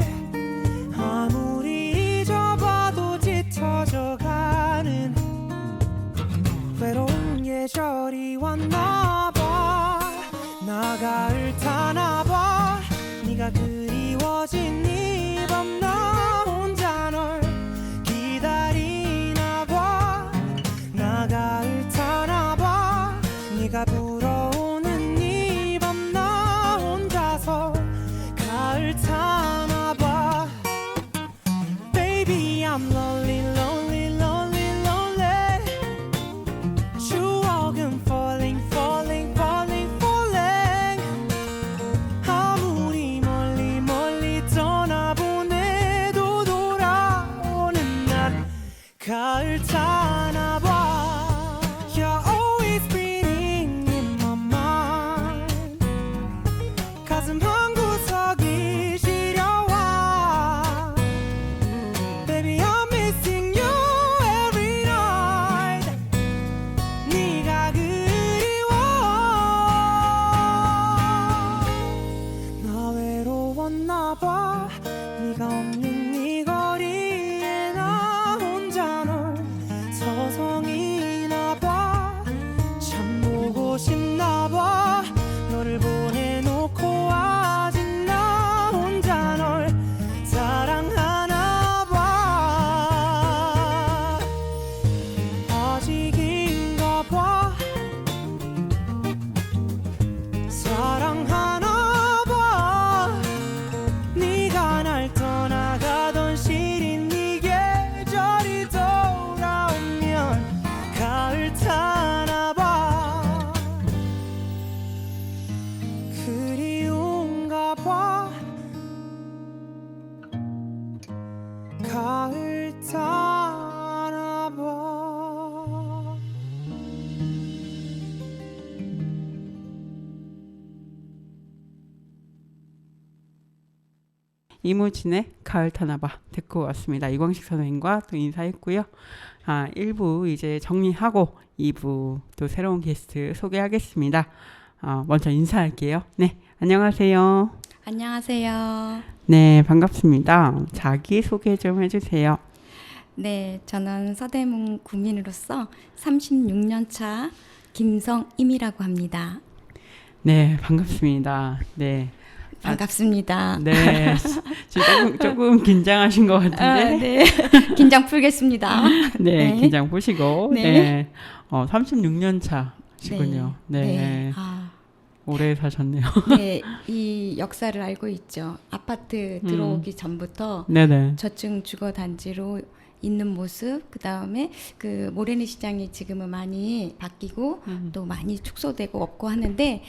가을 타나봐 네가 그리워진 이 밤 나 혼자 널 기다리나봐 나 가을 타나봐 네가 불어오는 이 밤 나 혼자서 가을 타나봐 Baby I'm lonely lonely lonely lonely 추억은 falling falling falling falling 아무리 멀리 멀리 떠나보내도 돌아오는 날 가을 타나봐 You're always spinning in my mind 가슴 한 구석이 시려와 Baby I'm missing you every night 네가 그리워 나 외로웠나봐 네가 없는 이 거리에 나 혼자 널 서성이나봐 참 보고 싶나봐 너를 보내놓고 아직 나 혼자 널 사랑하나봐 아직인가봐 사랑하나봐 네가 날 떠나가던 시린 이 계절이 돌아오면 가을 타나봐 그리운가봐 가을 타나봐 이무진의 가을 타나봐 듣고 왔습니다. 이광식 선생님과 또 인사했고요. 1부 이제 정리하고 2부 또 새로운 게스트 소개하겠습니다. 먼저 인사할게요. 네, 안녕하세요. 안녕하세요. 네, 반갑습니다. 자기 소개 좀 해주세요. 네, 저는 서대문 구민으로서 36년 차 김성임이라고 합니다. 네, 반갑습니다. 네, 반갑습니다. 네, 지금 조금 긴장하신 것 같은데. 네, 긴장 풀겠습니다. 네, 네. 긴장 푸시고. 네. 네, 36년 차시군요. 네, 네. 오래 사셨네요. 네, 이 역사를 알고 있죠. 아파트 들어오기 전부터 네네. 저층 주거 단지로 있는 모습, 그 다음에 그 모래내 시장이 지금은 많이 바뀌고 또 많이 축소되고 없고 하는데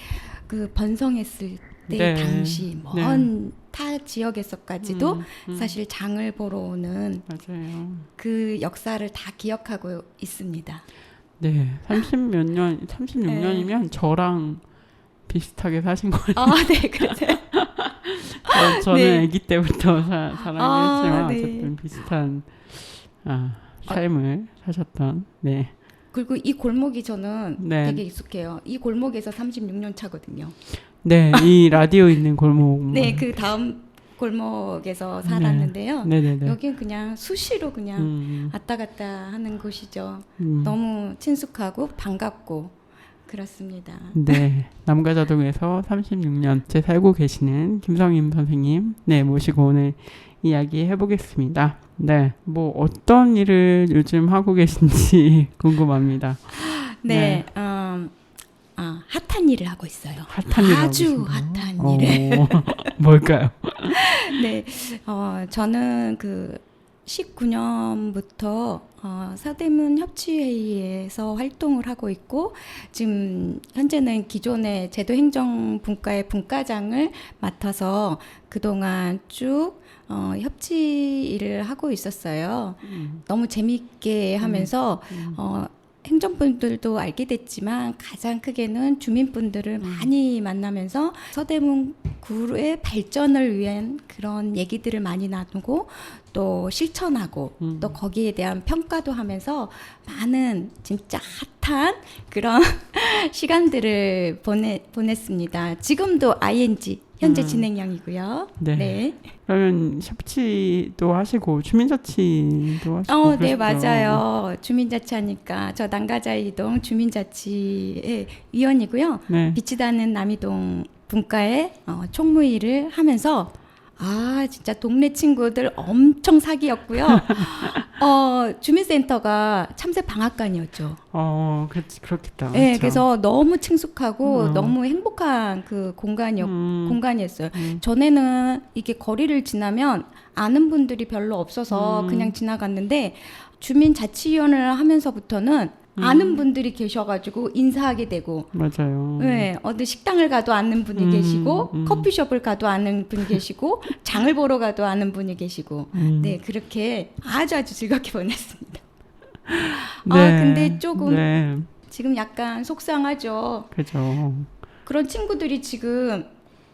그 번성했을 때 네. 당시 먼 타 지역에서까지도 사실 장을 보러 오는 맞아요. 그 역사를 다 기억하고 있습니다. 네, 36년이면 저랑 비슷하게 사신 것 같아요. 네, 그러세요. 저는 네. 아기 때부터 사랑했지만 네. 어쨌든 비슷한 삶을 사셨던. 네. 그리고 이 골목이 저는 네. 되게 익숙해요. 이 골목에서 36년 차거든요. 네, 이 라디오 있는 골목. 네, 그 다음 골목에서 살았는데요. 네네네. 여긴 그냥 수시로 그냥 왔다 갔다 하는 곳이죠. 음. 너무 친숙하고 반갑고 그렇습니다. 네, 남가자동에서 36년째 살고 계시는 김성임 선생님, 네, 모시고 오늘 이야기 해보겠습니다. 네, 뭐 어떤 일을 요즘 하고 계신지 궁금합니다. 네, 핫한 일을 하고 있어요. 핫한 일을 하고 아주 계신가요? 핫한 일을. 뭘까요? 네, 저는 그 19년부터 서대문 협치회의에서 활동을 하고 있고 지금 현재는 기존의 제도행정분과의 분과장을 맡아서 그동안 쭉 협치 일을 하고 있었어요. 너무 재미있게 하면서 행정분들도 알게 됐지만 가장 크게는 주민분들을 많이 만나면서 서대문 구의 발전을 위한 그런 얘기들을 많이 나누고 또 실천하고 또 거기에 대한 평가도 하면서 많은 진짜 핫한 그런 시간들을 보냈습니다. 지금도 ING 현재 진행형이고요. 네. 네. 그러면 협치도 하시고 주민자치도 하시고 네, 그러시죠? 맞아요. 주민자치하니까 저 난가자이동 주민자치의 위원이고요. 네. 빛이 나는 남이동 분과에 총무일을 하면서 진짜 동네 친구들 엄청 사귀었고요. 주민센터가 참새 방앗간이었죠. 그렇겠다. 네, 그렇죠. 그래서 너무 친숙하고 너무 행복한 그 공간이었어요. 전에는 이게 거리를 지나면 아는 분들이 별로 없어서 그냥 지나갔는데 주민자치위원회를 하면서부터는 아는 분들이 계셔가지고 인사하게 되고, 맞아요. 네, 어디 식당을 가도 아는 분이 계시고, 커피숍을 가도 아는 분이 계시고, 장을 보러 가도 아는 분이 계시고, 네, 그렇게 아주 즐겁게 보냈습니다. 근데 조금 네, 지금 약간 속상하죠. 그죠. 그런 친구들이 지금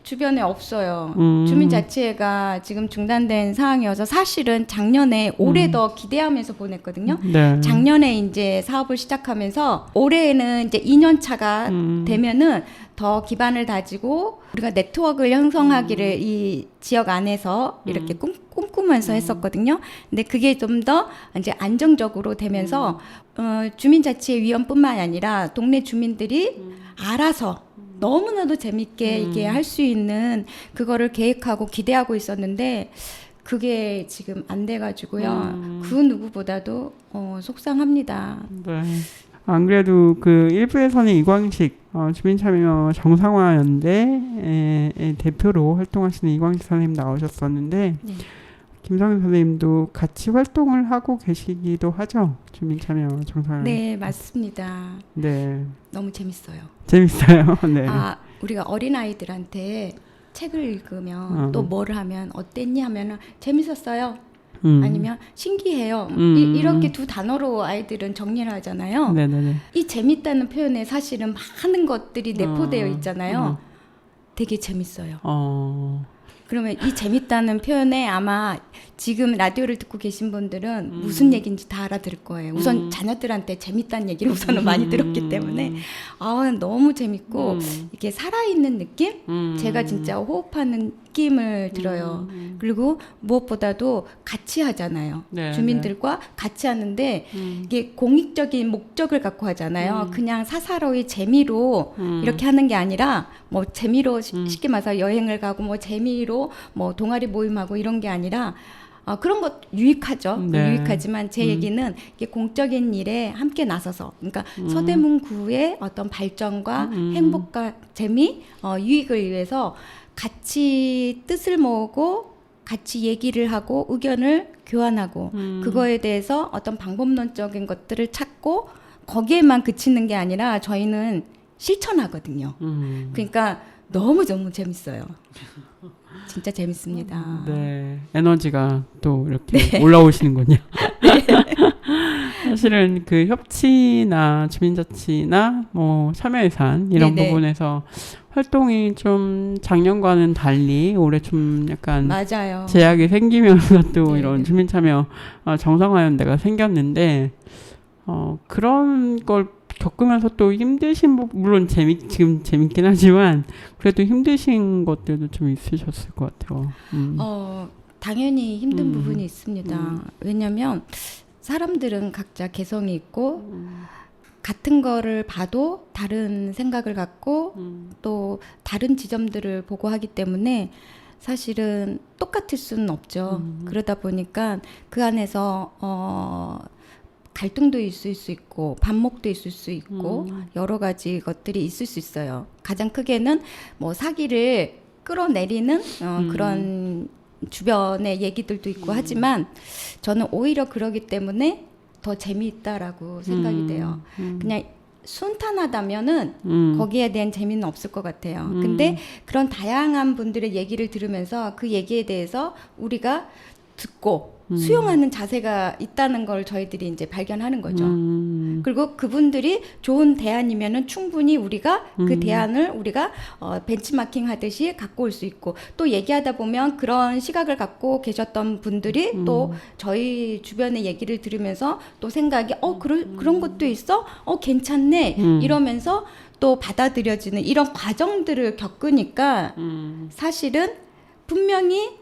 주변에 없어요. 음. 주민자치회가 지금 중단된 상황이어서 사실은 작년에 올해 더 기대하면서 보냈거든요. 네. 작년에 이제 사업을 시작하면서 올해는 이제 2년 차가 되면은 더 기반을 다지고 우리가 네트워크를 형성하기를 이 지역 안에서 이렇게 꿈꾸면서 했었거든요. 근데 그게 좀 더 이제 안정적으로 되면서 주민자치회 위원뿐만 아니라 동네 주민들이 알아서 너무나도 재밌게 이게 할 수 있는 그거를 계획하고 기대하고 있었는데 그게 지금 안 돼가지고요. 그 누구보다도 속상합니다. 네. 안 그래도 그 일부에서는 이광식 주민참여 정상화연대의 대표로 활동하시는 이광식 선생님 나오셨었는데 네. 김성윤 선생님도 같이 활동을 하고 계시기도 하죠. 주민참여 정상화. 네, 맞습니다. 네. 너무 재밌어요. 재밌어요. 네. 우리가 어린아이들한테 책을 읽으면 또 뭘 하면 어땠니 하면은 재밌었어요. 아니면 신기해요. 이렇게 두 단어로 아이들은 정리를 하잖아요. 네네네. 이 재밌다는 표현에 사실은 많은 것들이 내포되어 있잖아요. 되게 재밌어요. 그러면 이 재밌다는 표현에 아마 지금 라디오를 듣고 계신 분들은 무슨 얘기인지 다 알아들을 거예요. 우선 자녀들한테 재밌다는 얘기를 우선은 많이 들었기 때문에 너무 재밌고 이게 살아있는 느낌? 제가 진짜 호흡하는 느낌을 들어요. 그리고 무엇보다도 같이 하잖아요. 네, 주민들과 같이 하는데 이게 공익적인 목적을 갖고 하잖아요. 그냥 사사로이 재미로 이렇게 하는 게 아니라 뭐 재미로 쉽게 말해서 여행을 가고 뭐 재미로 뭐 동아리 모임하고 이런 게 아니라 그런 것 유익하죠. 네. 유익하지만 제 얘기는 이게 공적인 일에 함께 나서서 그러니까 서대문구의 어떤 발전과 행복과 재미, 유익을 위해서 같이 뜻을 모으고 같이 얘기를 하고 의견을 교환하고 그거에 대해서 어떤 방법론적인 것들을 찾고 거기에만 그치는 게 아니라 저희는 실천하거든요. 그러니까 너무 재밌어요. 진짜 재밌습니다. 네, 에너지가 또 이렇게 올라오시는군요. 사실은 그 협치나 주민자치나 뭐 참여예산 이런 네네. 부분에서 활동이 좀 작년과는 달리 올해 좀 약간 맞아요. 제약이 생기면서 또 네네. 이런 주민참여 정상화연대가 생겼는데 그런 걸 겪으면서 또 힘드신 물론 지금 재밌긴 하지만 그래도 힘드신 것들도 좀 있으셨을 것 같아요. 당연히 힘든 부분이 있습니다. 왜냐하면 사람들은 각자 개성이 있고 같은 거를 봐도 다른 생각을 갖고 또 다른 지점들을 보고 하기 때문에 사실은 똑같을 수는 없죠. 그러다 보니까 그 안에서 갈등도 있을 수 있고 반목도 있을 수 있고 여러 가지 것들이 있을 수 있어요. 가장 크게는 뭐 사기를 끌어내리는 그런 주변의 얘기들도 있고 하지만 저는 오히려 그러기 때문에 더 재미있다라고 생각이 돼요. 그냥 순탄하다면은 거기에 대한 재미는 없을 것 같아요. 근데 그런 다양한 분들의 얘기를 들으면서 그 얘기에 대해서 우리가 듣고 수용하는 자세가 있다는 걸 저희들이 이제 발견하는 거죠. 그리고 그분들이 좋은 대안이면은 충분히 우리가 그 대안을 우리가 벤치마킹 하듯이 갖고 올 수 있고 또 얘기하다 보면 그런 시각을 갖고 계셨던 분들이 또 저희 주변의 얘기를 들으면서 또 생각이 그런 것도 있어? 괜찮네. 이러면서 또 받아들여지는 이런 과정들을 겪으니까 사실은 분명히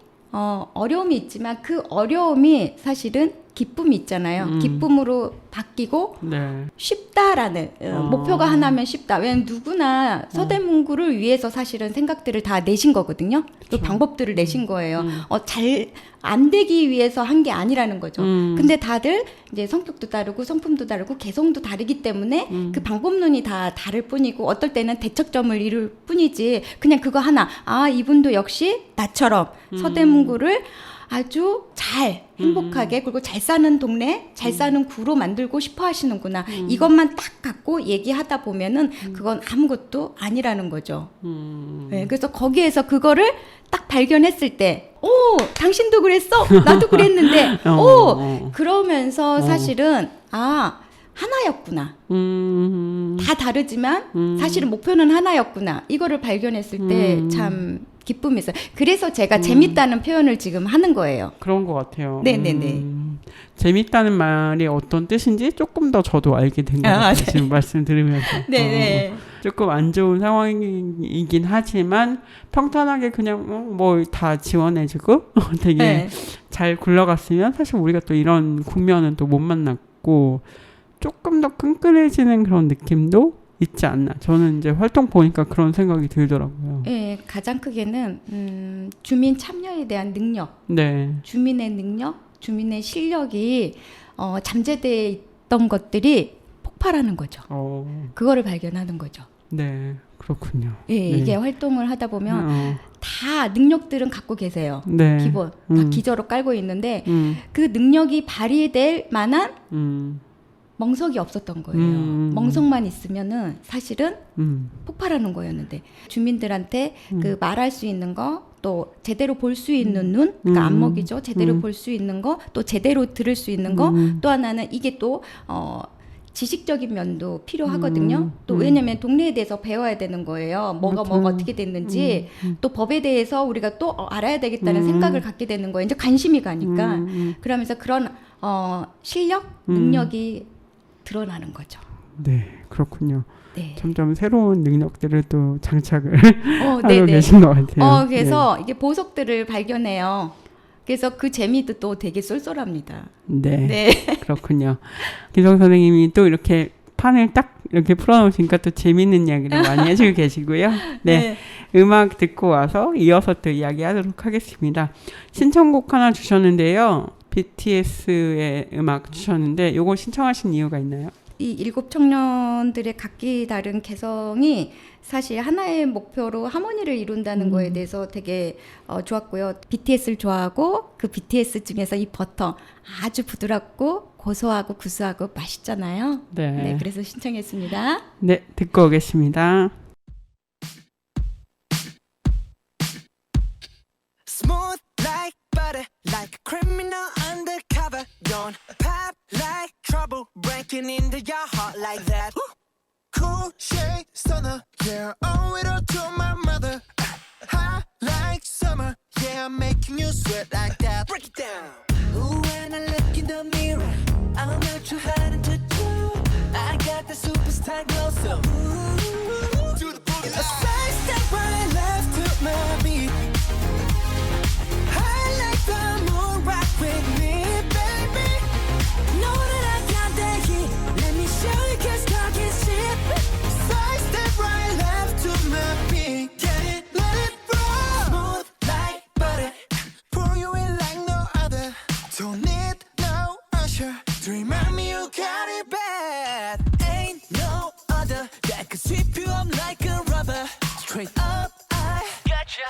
어려움이 있지만 그 어려움이 사실은 기쁨이 있잖아요. 기쁨으로 바뀌고 네. 쉽다라는 목표가 하나면 쉽다. 왜냐면 누구나 서대문구를 위해서 사실은 생각들을 다 내신 거거든요. 그 방법들을 내신 거예요. 잘 안 되기 위해서 한 게 아니라는 거죠. 근데 다들 이제 성격도 다르고 성품도 다르고 개성도 다르기 때문에 그 방법론이 다 다를 뿐이고 어떨 때는 대척점을 이룰 뿐이지 그냥 그거 하나 이분도 역시 나처럼 서대문구를 아주 잘 행복하게 그리고 잘 사는 동네 잘 사는 구로 만들고 싶어 하시는구나 이것만 딱 갖고 얘기하다 보면은 그건 아무것도 아니라는 거죠. 네, 그래서 거기에서 그거를 딱 발견했을 때 당신도 그랬어 나도 그랬는데 그러면서 사실은 하나였구나. 다 다르지만 사실은 목표는 하나였구나. 이거를 발견했을 때 참 기쁨이 있어요. 그래서 제가 재밌다는 표현을 지금 하는 거예요. 그런 것 같아요. 네네네. 재밌다는 말이 어떤 뜻인지 조금 더 저도 알게 된 것 같아요. 네. 지금 말씀 들으면서. 네네. 조금 안 좋은 상황이긴 하지만 평탄하게 그냥 뭐 다 지원해주고 되게 네. 잘 굴러갔으면 사실 우리가 또 이런 국면은 또 못 만났고 조금 더 끈끈해지는 그런 느낌도 있지 않나. 저는 이제 활동 보니까 그런 생각이 들더라고요. 네, 가장 크게는 주민 참여에 대한 능력, 네. 주민의 능력, 주민의 실력이 잠재되어 있던 것들이 폭발하는 거죠. 그거를 발견하는 거죠. 네, 그렇군요. 예, 네. 이게 활동을 하다 보면 다 능력들은 갖고 계세요. 네. 기본 다 기저로 깔고 있는데 그 능력이 발휘될 만한 멍석이 없었던 거예요. 멍석만 있으면은 사실은 폭발하는 거였는데 주민들한테 그 말할 수 있는 거, 또 제대로 볼 수 있는 눈, 그러니까 안목이죠. 제대로 볼 수 있는 거, 또 제대로 들을 수 있는 거, 또 하나는 이게 또 지식적인 면도 필요하거든요. 또 왜냐면 동네에 대해서 배워야 되는 거예요. 뭐가 어떻게 됐는지 또 법에 대해서 우리가 또 알아야 되겠다는 생각을 갖게 되는 거예요. 이제 관심이 가니까 그러면서 그런 실력, 능력이 드러나는 거죠. 네, 그렇군요. 네. 점점 새로운 능력들을 또 장착을 하고 네네. 계신 것 같아요. 그래서 이게 보석들을 발견해요. 그래서 그 재미도 또 되게 쏠쏠합니다. 네, 네. 그렇군요. 기성 선생님이 또 이렇게 판을 딱 이렇게 풀어놓으시니까 또 재밌는 이야기를 많이 해주고 계시고요. 네, 음악 듣고 와서 이어서 또 이야기하도록 하겠습니다. 신청곡 하나 주셨는데요. BTS의 음악 주셨는데 이거 신청하신 이유가 있나요? 이 7 청년들의 각기 다른 개성이 사실 하나의 목표로 하모니를 이룬다는 거에 대해서 되게 좋았고요. BTS를 좋아하고 그 BTS 중에서 이 버터 아주 부드럽고 고소하고 구수하고 맛있잖아요. 네, 그래서 신청했습니다. 네, 듣고 오겠습니다. Smooth like butter, like a criminal undercover. Don't pop like trouble, breaking into your heart like that. Cool shade stunner, yeah, owe it all to my mother. Hot like summer, yeah, I'm making you sweat like that. Break it down. Ooh, when I look in the mirror, I'm not too hard to do. I got the superstar glow, so ooh, do the boogie. A side step right left to my beat. I like the moon rock with me, baby. Know that I got that heat. Let me show you 'cause talk is cheap. Side step right left to my beat. Get it, let it roll. Smooth like butter. Pour you in like no other. Don't need no usher to remind me you got it bad. Ain't no other that could sweep you up like a rubber. Straight up, I gotcha.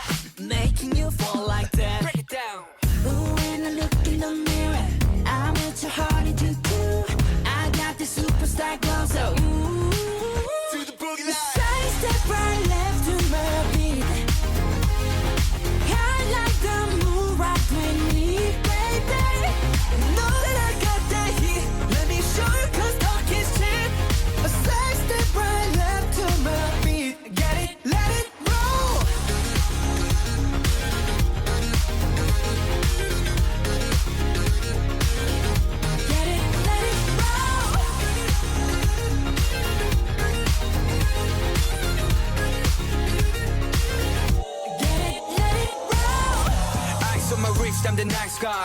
on my wrist, I'm the nice guy.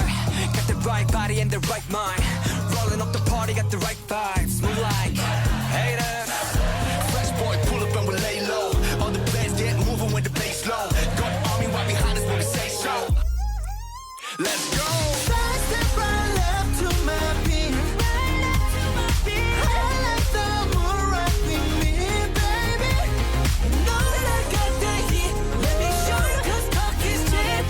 Got the right body and the right mind. Rolling up the party, got the right vibes. Move like haters. Fresh boy, pull up and we lay low. All the players get moving with the bass low. Got army right behind us when we say so. Let's go. Side step right left to my beat. I like the moon rock with me, baby. You know that I got that heat. Let me show you 'cause talk is cheap.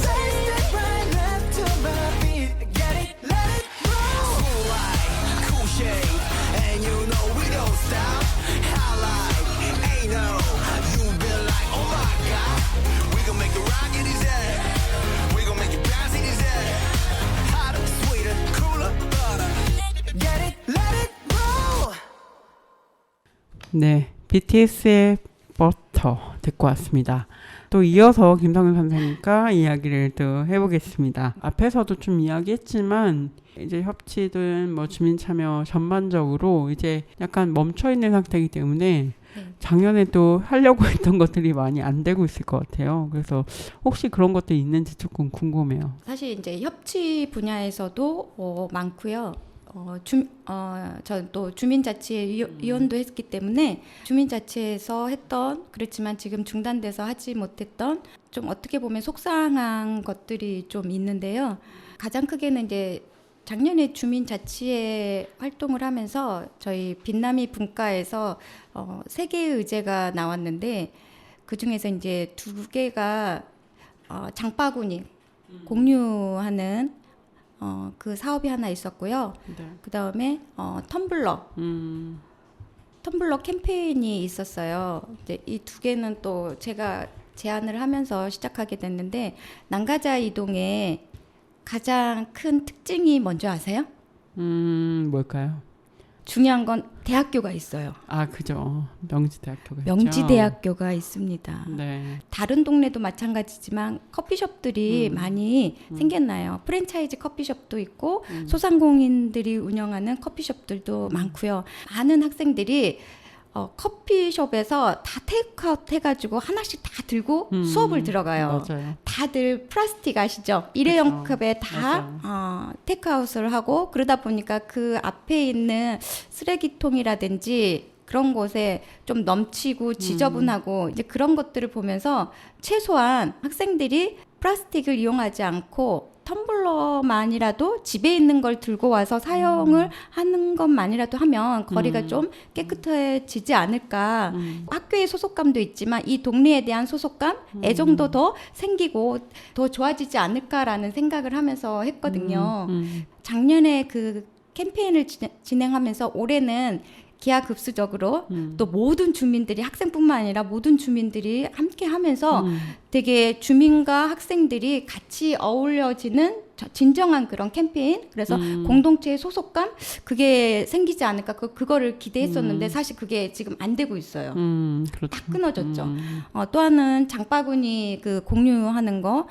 Side step right left to my beat. Get it, let it roll. Cool light, cool shade, and you know we don't stop. High light, ain't no. You been like, oh my god. We gon' make it rock in his head. We gon' make it bounce in his head. Hotter, sweeter, cooler, butter. Get it, let it roll. 네, BTS의 버터 듣고 왔습니다. 또 이어서 김성윤 선생님과 이야기를 또 해보겠습니다. 앞에서도 좀 이야기했지만 이제 협치든 뭐 주민참여 전반적으로 이제 약간 멈춰 있는 상태이기 때문에 작년에 또 하려고 했던 것들이 많이 안 되고 있을 것 같아요. 그래서 혹시 그런 것들이 있는지 조금 궁금해요. 사실 이제 협치 분야에서도 많고요. 전 또 주민자치위원도 했기 때문에 주민자치에서 했던 그렇지만 지금 중단돼서 하지 못했던 좀 어떻게 보면 속상한 것들이 좀 있는데요. 가장 크게는 이제 작년에 주민자치회 활동을 하면서 저희 빛남이 분과에서 3개의 의제가 나왔는데 그 중에서 이제 2개가 장바구니 공유하는 그 사업이 하나 있었고요. 네. 그 다음에 텀블러 캠페인이 있었어요. 이제 이 2개는 또 제가 제안을 하면서 시작하게 됐는데 난가자 이동의 가장 큰 특징이 뭔지 아세요? 뭘까요? 중요한 건 대학교가 있어요. 아, 그죠. 명지대학교가 있죠. 명지대학교가 있습니다. 네. 다른 동네도 마찬가지지만 커피숍들이 많이 생겼나요. 프랜차이즈 커피숍도 있고 소상공인들이 운영하는 커피숍들도 많고요. 많은 학생들이 커피숍에서 다 테이크아웃 해가지고 하나씩 다 들고 수업을 들어가요. 맞아요. 다들 플라스틱 아시죠? 일회용 컵에 다 테이크아웃을 하고 그러다 보니까 그 앞에 있는 쓰레기통이라든지 그런 곳에 좀 넘치고 지저분하고 이제 그런 것들을 보면서 최소한 학생들이 플라스틱을 이용하지 않고 텀블러만이라도 집에 있는 걸 들고 와서 사용을 하는 것만이라도 하면 거리가 좀 깨끗해지지 않을까. 학교의 소속감도 있지만 이 동네에 대한 소속감, 애정도 더 생기고 더 좋아지지 않을까라는 생각을 하면서 했거든요. 작년에 그 캠페인을 진행하면서 올해는 기하급수적으로 또 모든 주민들이 학생뿐만 아니라 모든 주민들이 함께 하면서 되게 주민과 학생들이 같이 어울려지는 진정한 그런 캠페인 그래서 공동체의 소속감 그게 생기지 않을까 그거를 기대했었는데 사실 그게 지금 안 되고 있어요. 그렇죠. 다 끊어졌죠. 또 하나는 장바구니 그 공유하는 거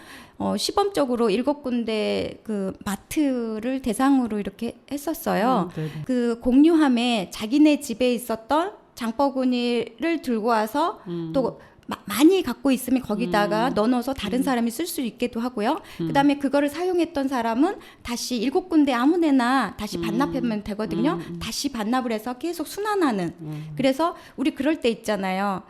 시범적으로 7군데 그 마트를 대상으로 이렇게 했었어요. 그 공유함에 자기네 집에 있었던 장바구니를 들고 와서 또 많이 갖고 있으면 거기다가 넣어서 다른 사람이 쓸 수 있게도 하고요. 그다음에 그거를 사용했던 사람은 다시 7군데 아무데나 다시 반납하면 되거든요. 다시 반납을 해서 계속 순환하는. 그래서 우리 그럴 때 있잖아요.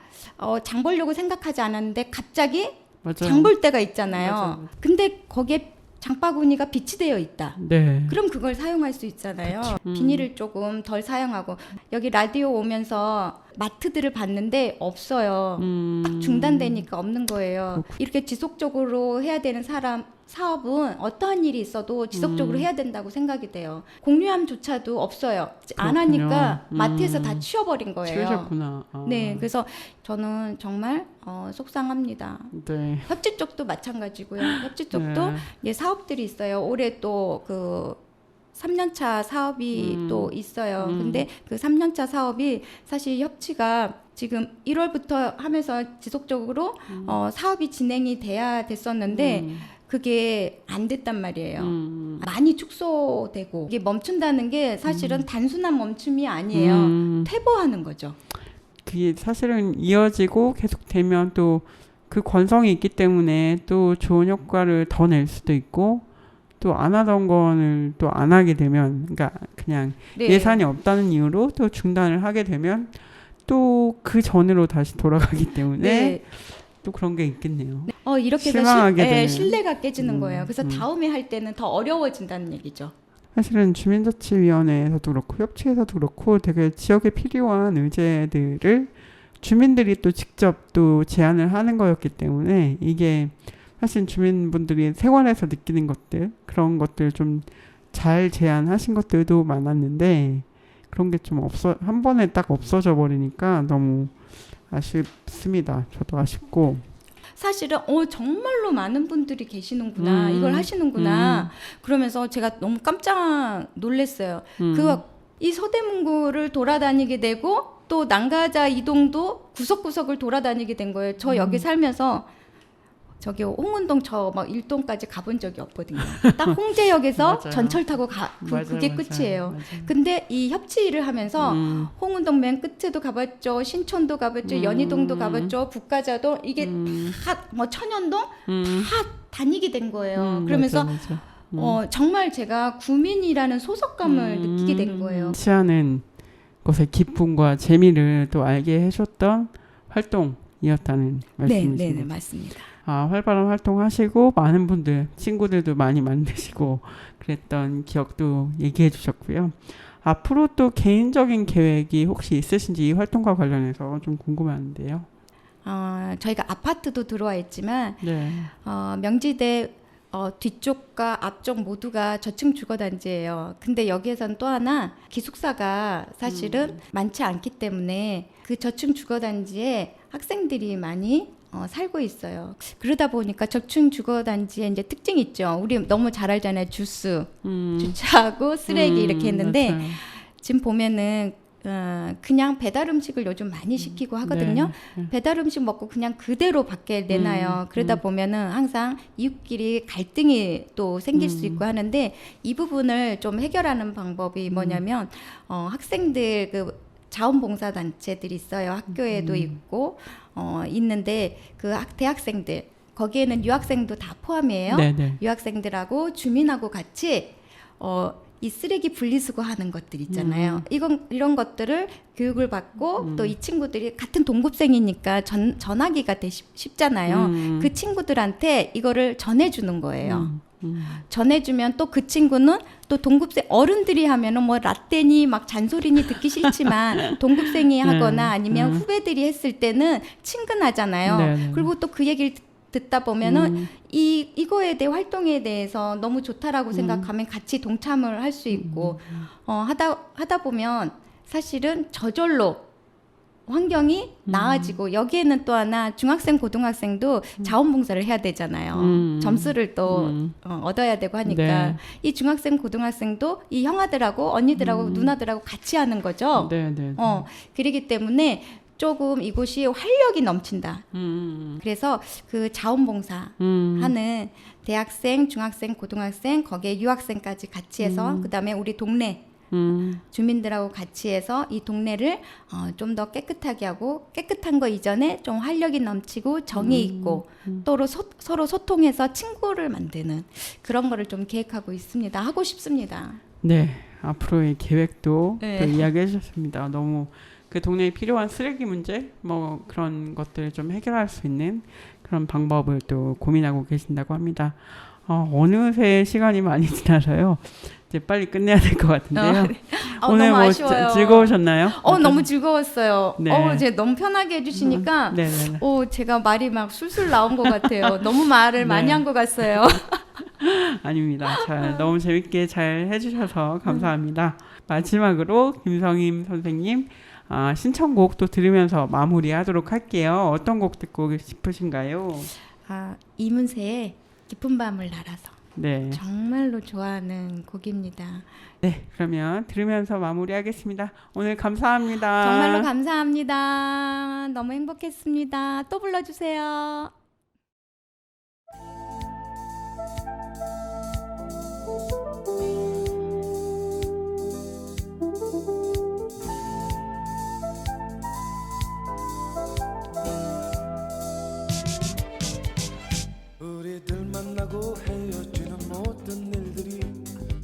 장 보려고 생각하지 않았는데 갑자기 장 볼 때가 있잖아요. 맞아요. 근데 거기에 장바구니가 비치되어 있다. 네. 그럼 그걸 사용할 수 있잖아요. 비닐을 조금 덜 사용하고 여기 라디오 오면서 마트들을 봤는데 없어요. 딱 중단되니까 없는 거예요. 이렇게 지속적으로 해야 되는 사업은 어떠한 일이 있어도 지속적으로 해야 된다고 생각이 돼요. 공유함조차도 없어요. 안 그렇군요. 하니까 마트에서 다 치워버린 거예요. 치우셨구나. 네, 그래서 저는 정말 속상합니다. 네. 협치 쪽도 마찬가지고요. 협치 쪽도 이제 사업들이 있어요. 올해 또 그 3년차 사업이 또 있어요. 근데 그 3년차 사업이 사실 협치가 지금 1월부터 하면서 지속적으로 사업이 진행이 돼야 됐었는데 그게 안 됐단 말이에요. 많이 축소되고 이게 멈춘다는 게 사실은 단순한 멈춤이 아니에요. 퇴보하는 거죠. 그게 사실은 이어지고 계속 되면 또 그 관성이 있기 때문에 또 좋은 효과를 더 낼 수도 있고 또 안 하던 거를 또 안 하게 되면 그러니까 그냥 네. 예산이 없다는 이유로 또 중단을 하게 되면 또 그 전으로 다시 돌아가기 때문에 네. 또 그런 게 있겠네요. 이렇게 해서 실망하게 되는. 신뢰가 깨지는 거예요. 그래서 다음에 할 때는 더 어려워진다는 얘기죠. 사실은 주민자치위원회에서도 그렇고 협치에서도 그렇고 되게 지역에 필요한 의제들을 주민들이 또 직접 또 제안을 하는 거였기 때문에 이게 사실 주민분들이 생활에서 느끼는 것들 그런 것들 좀 잘 제안하신 것들도 많았는데 그런 게 좀 한 번에 딱 없어져 버리니까 너무 아쉽습니다. 저도 아쉽고. 사실은 정말로 많은 분들이 계시는구나. 이걸 하시는구나. 그러면서 제가 너무 깜짝 놀랐어요. 이 서대문구를 돌아다니게 되고 또 난가자 이동도 구석구석을 돌아다니게 된 거예요. 저 여기 살면서 저기 홍은동 저 막 일동까지 가본 적이 없거든요. 딱 홍제역에서 맞아요. 전철 타고 그게 끝이에요. 근데 이 협치 일을 하면서 홍은동 맨 끝에도 가봤죠. 신촌도 가봤죠. 연희동도 가봤죠. 북가자도 이게 다 뭐 천연동 다 다니게 된 거예요. 그러면서 맞아. 정말 제가 구민이라는 소속감을 느끼게 된 거예요. 치아는 것의 기쁨과 재미를 또 알게 해줬던 활동이었다는 말씀이십니다. 네, 맞습니다. 활발한 활동하시고 많은 분들, 친구들도 많이 만드시고 그랬던 기억도 얘기해 주셨고요. 앞으로 또 개인적인 계획이 혹시 있으신지 이 활동과 관련해서 좀 궁금한데요. 저희가 아파트도 들어와 있지만 네. 명지대 뒤쪽과 앞쪽 모두가 저층 주거단지예요. 근데 여기에선 또 하나 기숙사가 사실은 많지 않기 때문에 그 저층 주거단지에 학생들이 많이 살고 있어요. 그러다 보니까 저층 주거단지에 이제 특징이 있죠. 우리 너무 잘 알잖아요. 주스, 주차하고 쓰레기 이렇게 했는데 맞아요. 지금 보면은 그냥 배달 음식을 요즘 많이 시키고 하거든요. 네. 배달 음식 먹고 그냥 그대로 밖에 내놔요. 그러다 보면은 항상 이웃끼리 갈등이 또 생길 수 있고 하는데 이 부분을 좀 해결하는 방법이 뭐냐면 학생들 그 자원봉사단체들이 있어요. 학교에도 있고 있는데 그 대학생들 거기에는 유학생도 다 포함이에요. 네네. 유학생들하고 주민하고 같이 이 쓰레기 분리수거하는 것들 있잖아요. 이런 것들을 교육을 받고 또 이 친구들이 같은 동급생이니까 전하기가 쉽잖아요. 그 친구들한테 이거를 전해주는 거예요. 전해주면 또 그 친구는 또 동급생 어른들이 하면은 뭐 라떼니 막 잔소리니 듣기 싫지만 동급생이 하거나 아니면 후배들이 했을 때는 친근하잖아요. 네. 그리고 또 그 얘기를 듣다 보면은 이거에 대해 활동에 대해서 너무 좋다라고 생각하면 같이 동참을 할 수 있고 하다 보면 사실은 저절로 환경이 나아지고 여기에는 또 하나 중학생 고등학생도 자원봉사를 해야 되잖아요. 점수를 또 얻어야 되고 하니까 네. 이 중학생 고등학생도 이 형아들하고 언니들하고 누나들하고 같이 하는 거죠. 네. 그러기 때문에 조금 이곳이 활력이 넘친다. 그래서 그 자원봉사 하는 대학생, 중학생, 고등학생, 거기에 유학생까지 같이 해서 그다음에 우리 동네 주민들하고 같이 해서 이 동네를 좀 더 깨끗하게 하고 깨끗한 거 이전에 좀 활력이 넘치고 정이 있고 서로 소통해서 친구를 만드는 그런 거를 좀 계획하고 있습니다. 하고 싶습니다. 네. 앞으로의 계획도 네. 또 이야기해 주셨습니다. 너무 그 동네에 필요한 쓰레기 문제 뭐 그런 것들을 좀 해결할 수 있는 그런 방법을 또 고민하고 계신다고 합니다. 어느새 시간이 많이 지나서요. 이제 빨리 끝내야 될 것 같은데요. 네. 오늘 너무 뭐 아쉬워요. 즐거우셨나요? 너무 즐거웠어요. 네. 이제 너무 편하게 해주시니까 네네. 제가 말이 막 술술 나온 것 같아요. 너무 말을 많이 한 것 같아요. 아닙니다. 너무 재밌게 잘 해주셔서 감사합니다. 마지막으로 김성임 선생님 신청곡 또 들으면서 마무리하도록 할게요. 어떤 곡 듣고 싶으신가요? 이문세의 깊은 밤을 날아서 네. 정말로 좋아하는 곡입니다. 네, 그러면 들으면서 마무리하겠습니다. 오늘 감사합니다. 정말로 감사합니다. 너무 행복했습니다. 또 불러주세요. 우리들 만나고 헤어지는 모든 일들이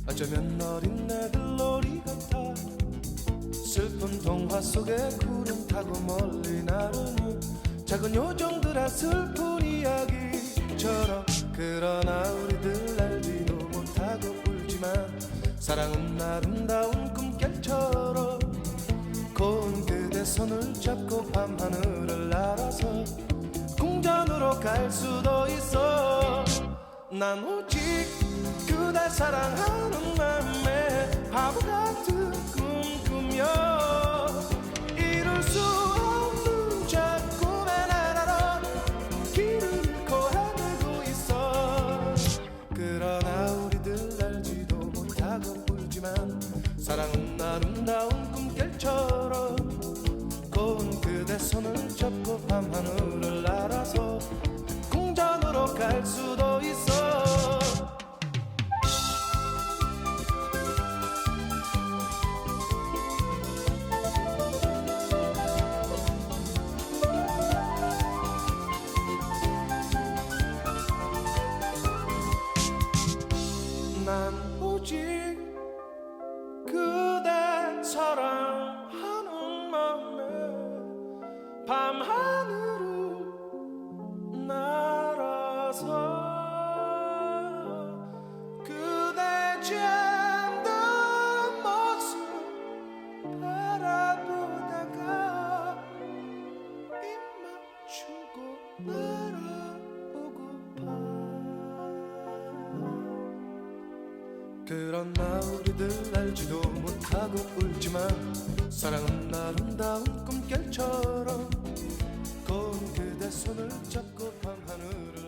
어쩌면 어린애들 놀이 같아. 슬픈 동화 속에 구름 타고 멀리 나르는 작은 요정들의 슬픈 이야기처럼. 그러나 우리들 알지도 못하고 울지만 사랑은 아름다운 꿈결처럼. 고운 그대 손을 잡고 밤하늘을 날아서 궁전으로 갈 수도 있어. 난 오직 그댈 사랑하는 맘에 바보 같은 꿈 꾸며 이룰 수 없는 저 꿈의 나라로 길을 잃고 헤매고 있어. 그러나 우리들 알지도 못하고 울지만 사랑은 아름다운 꿈결처럼. 고운 그대 손을 잡고 밤하늘을 날아서 궁전으로 갈 수도 있어. 난 오직 그대 사랑하는 맘에 밤하늘을 날아서 그대 잠든 모습 바라보다가 입 맞추고 날아보고파. 그러나 우리들 알지도 못하고 울지만 사랑은 아름다운 꿈결처럼. 고운 그대 손을 잡고 밤하늘을